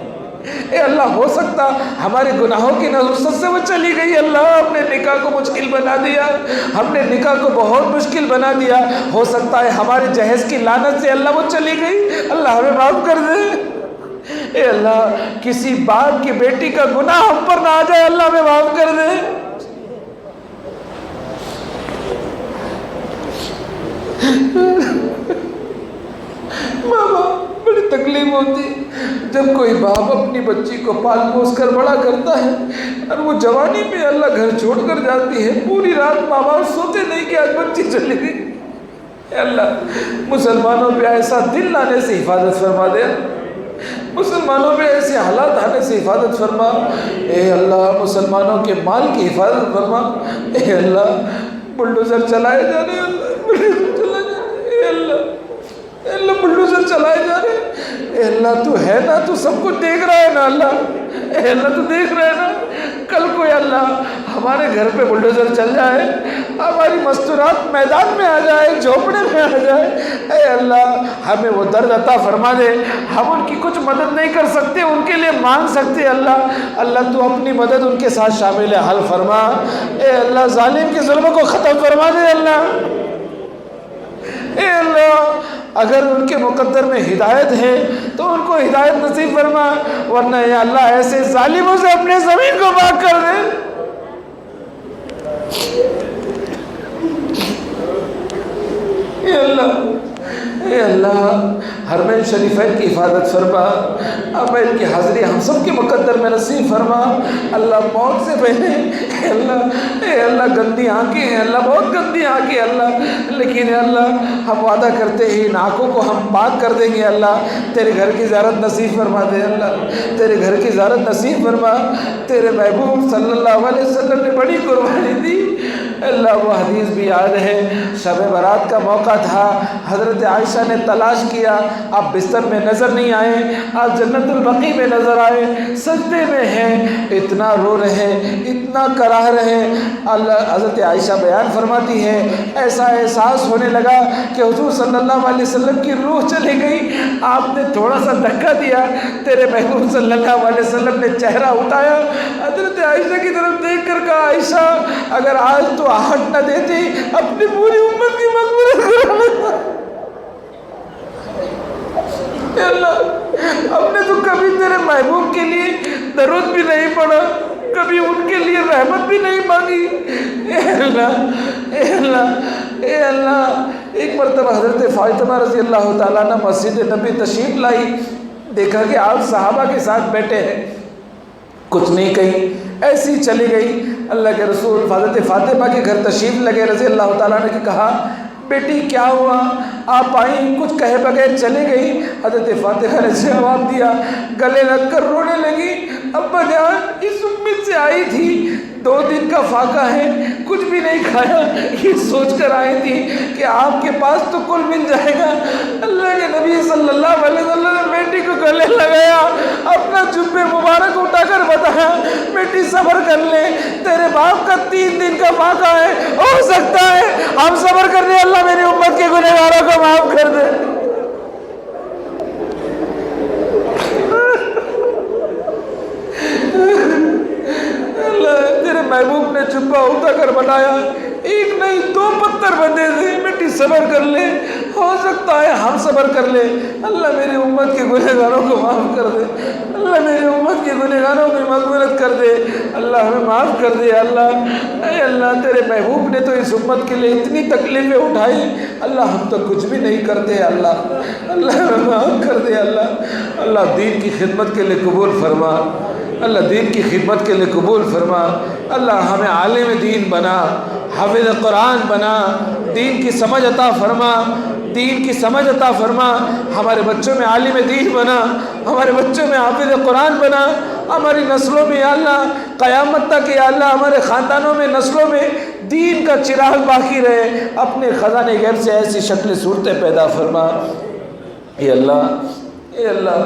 اے اللہ ہو سکتا ہمارے گناہوں کی نحوست سے وہ چلی گئی، اللہ ہم نے نکاح کو مشکل بنا دیا، ہم نے نکاح کو بہت مشکل بنا دیا، ہو سکتا ہے ہمارے جہیز کی لعنت سے اللہ وہ چلی گئی، اللہ ہمیں معاف کر دے۔ اے اللہ کسی باپ کی بیٹی کا گناہ ہم پر نہ آ جائے، اللہ ہمیں معاف کر دے۔ ماما بڑی تکلیف ہوتی ہے جب کوئی باپ اپنی بچی کو پال پوس کر بڑا کرتا ہے اور وہ جوانی میں اللہ گھر چھوڑ کر جاتی ہے، پوری رات ماں باپ سوتے نہیں کہ آج بچی چلی گئی۔ اے اللہ مسلمانوں پہ ایسا دل لانے سے حفاظت فرما دے، مسلمانوں پہ ایسے حالات آنے سے حفاظت فرما۔ اے اللہ مسلمانوں کے مال کی حفاظت فرما۔ اے اللہ بلڈوزر چلائے جا رہے، بلڈوزر چلائے جا رہے، اے اللہ بلڈوزر چلائے جا رہے۔ اے اللہ تو ہے نا، تو سب کچھ دیکھ رہا ہے نا اللہ، اے اللہ تو دیکھ رہا ہے نا۔ کل کو یا اللہ ہمارے گھر پہ بلڈوزر چل جائے، ہماری مستورات میدان میں آ جائے، جھوپڑے میں آ جائے، اے اللہ ہمیں وہ درد عطا فرما دے۔ ہم ان کی کچھ مدد نہیں کر سکتے، ان کے لیے مانگ سکتے، اللہ تو اپنی مدد ان کے ساتھ شامل حل فرما۔ اے اللہ ظالم کے ظلم کو ختم فرما دے اللہ۔ اے اللہ اگر ان کے مقدر میں ہدایت ہے تو ان کو ہدایت نصیب فرما، ورنہ یا اللہ ایسے ظالموں سے اپنے زمین کو پاک کر دے۔ اے اللہ حرمین شریفین کی حفاظت فرما، اب ان کی حاضری ہم سب کے مقدر میں نصیب فرما۔ اللہ موت سے پہلے اے اللہ گندی آنکھیں ہیں اللہ، بہت گندی آنکھیں اللہ، لیکن اے اللہ ہم وعدہ کرتے ہی ان آنکھوں کو ہم پاک کر دیں گے اللہ۔ تیرے گھر کی زیارت نصیب فرما دے اللہ، تیرے گھر کی زیارت نصیب فرما۔ تیرے محبوب صلی اللہ علیہ وسلم نے بڑی قربانی دی اللہ، وہ حدیث بھی یاد ہے، شب برات کا موقع تھا، حضرت عائشہ نے تلاش کیا، آپ بستر میں نظر نہیں آئے، آپ جنت البقیع میں نظر آئے، سجدے میں ہیں، اتنا رو رہے، اتنا کراہ رہے۔ اللہ حضرت عائشہ بیان فرماتی ہے ایسا احساس ہونے لگا کہ حضور صلی اللہ علیہ وسلم کی روح چلی گئی، آپ نے تھوڑا سا دھکا دیا، تیرے محبوب صلی اللہ علیہ وسلم نے چہرہ اٹھایا، حضرت عائشہ کی طرف دیکھ کر کہا عائشہ اگر آج تو آہٹ نہ دیتی اپنی پوری امت کی مغفرت کرنا۔ اے اللہ ہم نے تو کبھی تیرے محبوب کے لیے درود بھی نہیں پڑھا، کبھی ان کے لیے رحمت بھی نہیں مانگی۔ اے اللہ اے اللہ اے اللہ ایک مرتبہ حضرت فاطمہ رضی اللہ تعالیٰ عنہ مسجد نبی تشریف لائی، دیکھا کہ آپ صحابہ کے ساتھ بیٹھے ہیں، کچھ نہیں کہیں، ایسی چلی گئی۔ اللہ کے رسول حضرت فاطمہ کے گھر تشریف لگے رضی اللہ تعالیٰ نے کہا بیٹی کیا ہوا، آپ آئیں، کچھ کہے بغیر چلے گئی۔ حضرت فاطمہ نے جواب دیا، گلے لگ کر رونے لگی، ابا جان اس امید سے آئی تھی، 2 دن کا فاقہ ہے، کچھ بھی نہیں کھایا، یہ سوچ کر آئی تھی کہ آپ کے پاس تو کل مل جائے گا۔ اللہ کے نبی صلی اللہ علیہ وسلم نے بیٹی کو گلے لگایا، اپنا جبے مبارک اٹھا کر بتایا بیٹی صبر کر لے، تیرے باپ کا 3 دن کا فاقہ ہے، ہو سکتا ہے ہم صبر کر لیں، اللہ میری امت کے گنہگاروں کو معاف کر دے۔ تیرے محبوب نے جبہ اٹھا کر بتایا، 1 نہیں 2 پتھر بندے تھے، بیٹی صبر کر لے، ہو سکتا ہے ہم صبر کر لیں، اللہ میری امت کے گنہگاروں کو معاف کر دے، اللہ میری امت کے گنہگاروں کی مغفرت کر دے، اللہ ہمیں معاف کر دے۔ اللہ اے اللہ تیرے محبوب نے تو اس امت کے لیے اتنی تکلیفیں اٹھائی، اللہ ہم تو کچھ بھی نہیں کرتے، اللہ ہمیں معاف کر دے۔ اللہ دین کی خدمت کے لیے قبول فرما، اللہ دین کی خدمت کے لیے قبول فرما، اللہ ہمیں عالم دین بنا، حافظ قرآن بنا، دین کی سمجھ عطا فرما، دین کی سمجھ عطا فرما، ہمارے بچوں میں عالم دین بنا، ہمارے بچوں میں حافظ قرآن بنا، ہماری نسلوں میں یا اللہ قیامت تک یا اللہ ہمارے خاندانوں میں نسلوں میں دین کا چراغ باقی رہے، اپنے خزانے گھر سے ایسی شکل صورتیں پیدا فرما۔ اے اللہ اے اللہ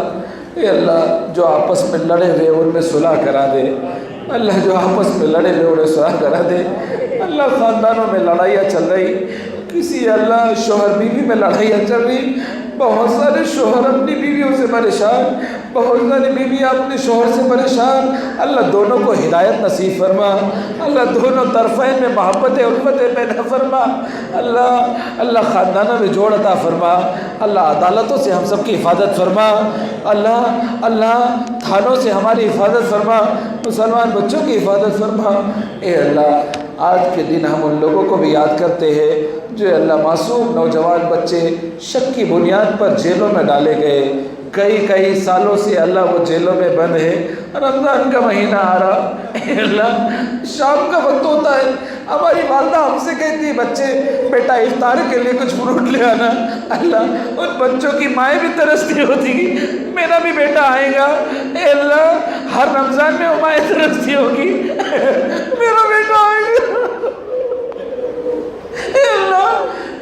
اے اللہ جو آپس میں لڑے ہوئے ان میں صلح کرا دے، اللہ جو آپس میں لڑے ہوئے انہیں صلح کرا دے۔ اللہ خاندانوں میں لڑائیاں چل رہی، کسی اللہ شوہر بیوی میں لڑائیاں چل رہی، بہت سارے شوہر اپنی بیویوں سے پریشان، بہت ساری بیویاں اپنے شوہر سے پریشان، اللہ دونوں کو ہدایت نصیب فرما، اللہ دونوں طرفین میں محبت الفت پیدا فرما، اللہ خاندانوں میں جوڑ عطا فرما، اللہ عدالتوں سے ہم سب کی حفاظت فرما، اللہ تھانوں سے ہماری حفاظت فرما، مسلمان بچوں کی حفاظت فرما۔ اے اللہ آج کے دن ہم ان لوگوں کو بھی یاد کرتے ہیں جو اللہ معصوم نوجوان بچے شک کی بنیاد پر جیلوں میں ڈالے گئے، کئی سالوں سے اللہ وہ جیلوں میں بند ہے، رمضان کا مہینہ آ رہا، اے اللہ شام کا وقت ہوتا ہے، ہماری والدہ ہم سے کہتی ہے بچے بیٹا افطار کے لیے کچھ فروٹ لے آنا، اللہ ان بچوں کی مائیں بھی ترستی ہوتی میرا بھی بیٹا آئے گا، اے اللہ ہر رمضان میں وہ مائیں ترستی ہوگی میرا بیٹا آئے گا، اے اللہ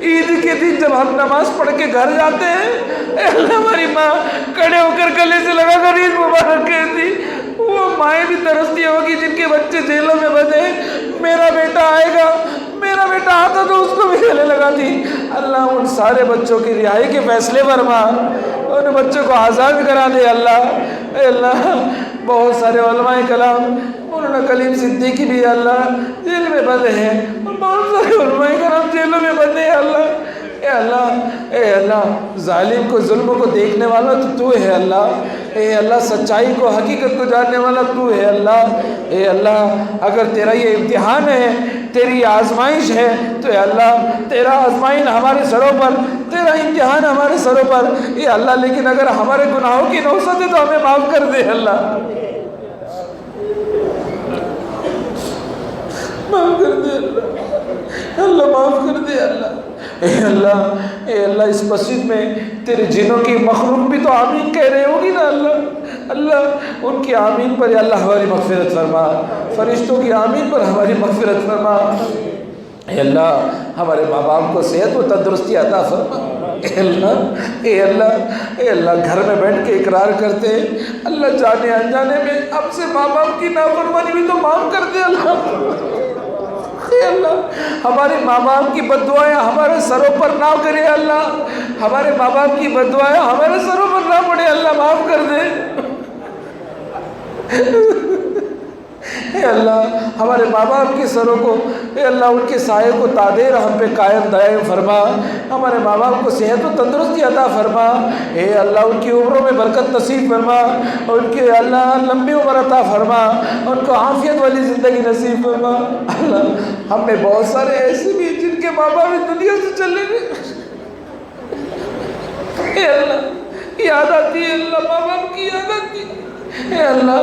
عید کے دن جب ہم نماز پڑھ کے گھر جاتے ہیں، اے اللہ ہماری ماں کھڑے ہو کر گلے سے لگا کر عید مبارک کہتی، وہ مائیں بھی ترستی ہوگی جن کے بچے جیلوں میں بندے، میرا بیٹا آئے گا، میرا بیٹا آتا تو اس کو بھی گلے لگاتی۔ اللہ ان سارے بچوں کی رہائی کے فیصلے فرما، ان بچوں کو آزاد کرا دے اللہ۔ اے اللہ بہت سارے علماء کلام، مولانا کلیم صدیقی بھی اللہ جیل میں بندے ہیں، بہت سارے علماء کرام جیلوں میں بندے ہیں اللہ۔ اے اللہ ظالم کو ظلم کو دیکھنے والا تو ہے اللہ، اے اللہ سچائی کو حقیقت کو جاننے والا تو ہے اللہ۔ اے اللہ اگر تیرا یہ امتحان ہے، تیری آزمائش ہے تو اے اللہ تیرا آزمائن ہمارے سروں پر، تیرا امتحان ہمارے سروں پر، اے اللہ لیکن اگر ہمارے گناہوں کی نوسط ہے تو ہمیں معاف کر دے اللہ، معاف کر دے اللہ، اللہ معاف کر دے اللہ۔ اے اللہ اس مسجد میں تیرے جنوں کی مخلوق بھی تو آمین کہہ رہے ہوگی نا اللہ، اللہ ان کی آمین پر یا اللہ ہماری مغفرت فرما، فرشتوں کی آمین پر ہماری مغفرت فرما۔ اے اللہ ہمارے ماں باپ کو صحت و تندرستی عطا فرما۔ اے اللہ گھر میں بیٹھ کے اقرار کرتے اللہ جانے انجانے میں اب سے ماں باپ کی نافرمانی بھی تو معاف کر دے اللہ۔ اے اللہ ہمارے ماں باپ کی بد دعائیں ہمارے سروں پر نہ کرے اللہ، ہمارے ماں باپ کی بد دعائیں ہمارے سروں پر نہ پڑے اللہ، معاف کر دے۔ اے اللہ ہمارے ماں باپ کے سروں کو اے اللہ ان کے سائے کو تادیر ہم پہ قائم دائم فرما، ہمارے ماں باپ کو صحت و تندرستی عطا فرما، اے اللہ ان کی عمروں میں برکت نصیب فرما، ان کے اللہ لمبی عمر عطا فرما، ان کو عافیت والی زندگی نصیب فرما۔ اللہ ہم میں بہت سارے ایسے بھی جن کے ماں باپ اس دنیا سے چلے گئے، اے اللہ یاد آتی ہے اللہ ماں باپ کی یاد آتی ہے۔ اے اللہ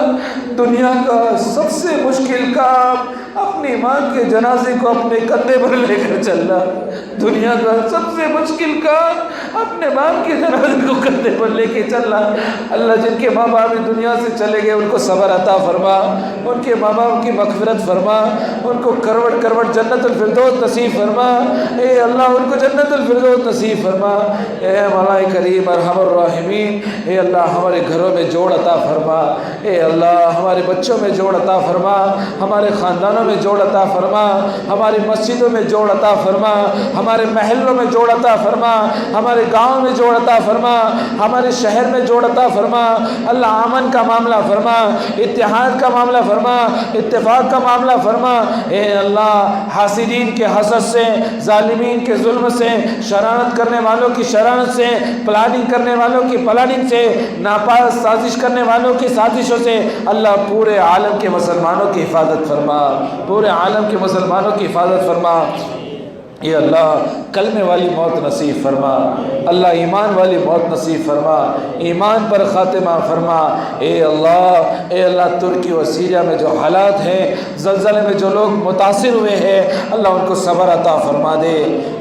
دنیا کا سب سے مشکل کام اپنی ماں کے جنازے کو اپنے کندھے پر لے کر چلنا، دنیا کا سب سے مشکل کام اپنے ماں کے جنازے کو کندھے پر لے کے چلنا۔ اللہ جن کے ماں باپ دنیا سے چلے گئے ان کو صبر عطا فرما، ان کے ماں باپ کی مغفرت فرما، ان کو کروڑ کروڑ جنت الفردوس نصیب فرما، اے اللہ ان کو جنت الفردوس نصیب فرما۔ اے مولا کریم ارحم الراحمین، اے اللہ ہمارے گھروں میں جوڑ عطا فرما، اے اللہ ہمارے بچوں میں جوڑ عطا فرما، ہمارے خاندانوں میں جوڑ عطا فرما، ہماری مسجدوں میں جوڑ عطا فرما، ہمارے محلوں میں جوڑ عطا فرما، ہمارے گاؤں میں جوڑ عطا فرما، ہمارے شہر میں جوڑ عطا فرما۔ اللہ امن کا معاملہ فرما، اتحاد کا معاملہ فرما، اتفاق کا معاملہ فرما۔ اے اللہ حاسدین کے حسد سے، ظالمین کے ظلم سے، شرارت کرنے والوں کی شرارت سے، پلاننگ کرنے والوں کی پلاننگ سے، ناپاک سازش کرنے والوں کی سازشوں سے اللہ پورے عالم کے مسلمانوں کی حفاظت فرما، پورے عالم کے مسلمانوں کی حفاظت فرما۔ اے اللہ کلمے والی موت نصیب فرما، اللہ ایمان والی موت نصیب فرما، ایمان پر خاتمہ فرما۔ اے اللہ ترکی اور سیریا میں جو حالات ہیں، زلزلے میں جو لوگ متاثر ہوئے ہیں، اللہ ان کو صبر عطا فرما دے،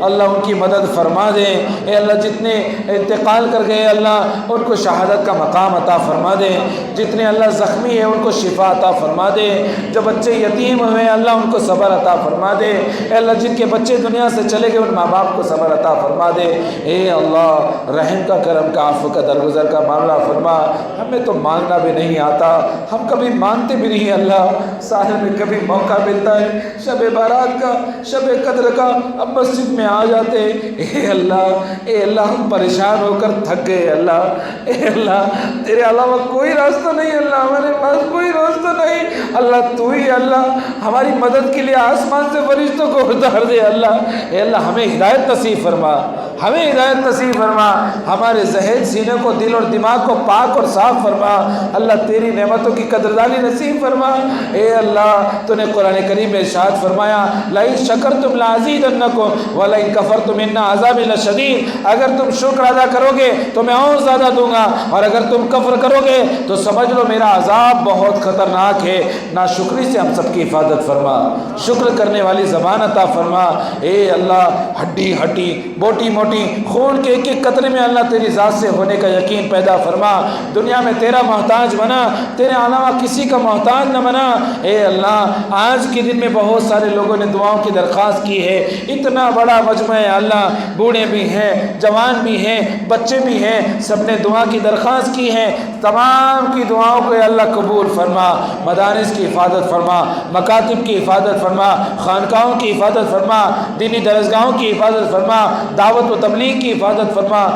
اللہ ان کی مدد فرما دے۔ اے اللہ جتنے انتقال کر گئے اللہ ان کو شہادت کا مقام عطا فرما دے، جتنے اللہ زخمی ہیں ان کو شفا عطا فرما دے، جو بچے یتیم ہوئے اللہ ان کو صبر عطا فرما دے۔ اے اللہ جن کے بچے دنیا سے چلے گئے ان ماں باپ کو صبر عطا فرما دے۔ اے اللہ رحم کا کرم کا عفو کا درگزر کا معاملہ فرما۔ ہمیں تو مانگنا بھی نہیں آتا، ہم کبھی مانگتے بھی نہیں اللہ، سال میں کبھی موقع ملتا ہے شب بارات کا، شب قدر کا، اب مسجد میں آ جاتے۔ اے اللہ ہم پریشان ہو کر تھک گئے اللہ، اے اللہ تیرے علاوہ کوئی راستہ نہیں اللہ، ہمارے پاس کوئی راستہ نہیں اللہ، تو ہی اللہ ہماری مدد کے لیے آسمان سے فرشتوں کو اتار دے اللہ۔ اے اللہ ہمیں ہدایت نصیب فرما، ہمیں ہدایت نصیب فرما، ہمارے ذہن سینے کو دل اور دماغ کو پاک اور صاف فرما۔ اللہ تیری نعمتوں کی قدردانی نصیب فرما۔ اے اللہ تو نے قرآن کریم میں ارشاد فرمایا لئن شکرتم لازیدنکم ولئن کفرتم ان عذابی لشدید، اگر تم شکر ادا کرو گے تو میں اور زیادہ دوں گا، اور اگر تم کفر کرو گے تو سمجھ لو میرا عذاب بہت خطرناک ہے۔ ناشکری سے ہم سب کی حفاظت فرما، شکر کرنے والی زبان عطا فرما۔ اے اللہ ہڈی ہڈی موٹی موٹی خون کے ایک ایک قطرے میں اللہ تیری ذات سے ہونے کا یقین پیدا فرما۔ دنیا میں تیرا محتاج بنا، تیرے علاوہ کسی کا محتاج نہ بنا۔ اے اللہ آج کے دن میں بہت سارے لوگوں نے دعاؤں کی درخواست کی ہے، اتنا بڑا مجمع ہے اللہ، بوڑھے بھی ہیں، جوان بھی ہیں، بچے بھی ہیں، سب نے دعا کی درخواست کی ہے۔ تمام کی دعاؤں کو اے اللہ قبول فرما، مدارس کی حفاظت فرما، مکاتب کی حفاظت فرما، خانقاہوں کی حفاظت فرما، دینی درسگاہوں کی حفاظت فرما، دعوت و تبلیغ کی حفاظت فرما۔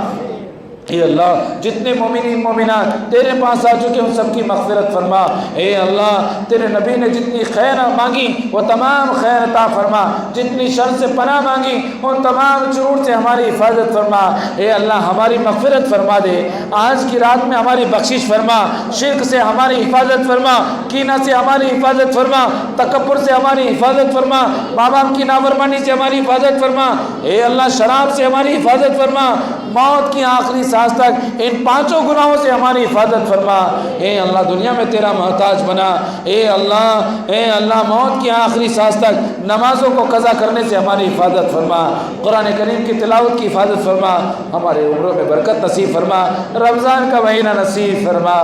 اے اللہ جتنے مومنین مومنات تیرے پاس آ چکے ان سب کی مغفرت فرما۔ اے اللہ تیرے نبی نے جتنی خیر مانگی وہ تمام خیر عطا فرما، جتنی شر سے پناہ مانگی ان تمام شرور سے ہماری حفاظت فرما۔ اے اللہ ہماری مغفرت فرما دے، آج کی رات میں ہماری بخشش فرما، شرک سے ہماری حفاظت فرما، کینہ سے ہماری حفاظت فرما، تکبر سے ہماری حفاظت فرما، ماں باپ کی نافرمانی سے ہماری حفاظت فرما۔ اے اللہ شراب سے ہماری حفاظت فرما، موت کی آخری سانس تک ان پانچوں گناہوں سے ہماری حفاظت فرما۔ اے اللہ دنیا میں تیرا محتاج بنا، اے اللہ موت کی آخری سانس تک نمازوں کو قضا کرنے سے ہماری حفاظت فرما، قرآن کریم کی تلاوت کی حفاظت فرما، ہمارے عمروں میں برکت نصیب فرما، رمضان کا مہینہ نصیب فرما،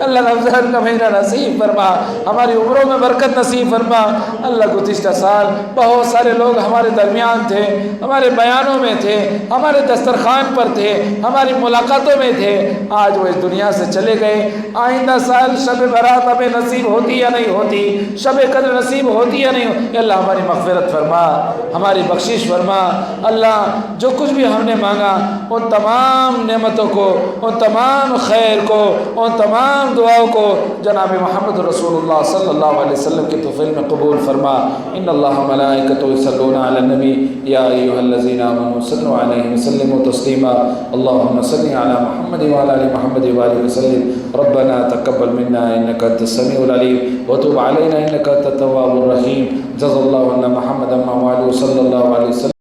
اللہ رمضان کا مہینہ نصیب فرما، ہماری عمروں میں برکت نصیب فرما۔ اللہ گزشتہ سال بہت سارے لوگ ہمارے درمیان تھے، ہمارے بیانوں میں تھے، ہمارے دسترخوان پر تھے، ہماری ملاقاتوں میں تھے، آج وہ اس دنیا سے چلے گئے۔ آئندہ سال شب برات ہمیں نصیب ہوتی یا نہیں ہوتی، شب قدر نصیب ہوتی یا نہیں ہوتی، اللہ ہماری مغفرت فرما، ہماری بخشش فرما۔ اللہ جو کچھ بھی ہم نے مانگا ان تمام نعمتوں کو، ان تمام خیر کو، ان تمام دعاؤں کو جناب محمد رسول اللہ صلی اللہ علیہ وسلم کے توفیل میں قبول فرما۔ ان اللہ ملائکتہ یصلون علی النبی یا ایھا الذین آمنوا صلوا علیہ وسلموا تسلیما۔ اللهم صل على محمد وعلى ال محمد وآله وسلم۔ ربنا تقبل منا انك انت السميع العليم وتب علينا انك انت التواب الرحيم۔ جزا الله عنا محمدا وعلى صلى الله عليه وسلم۔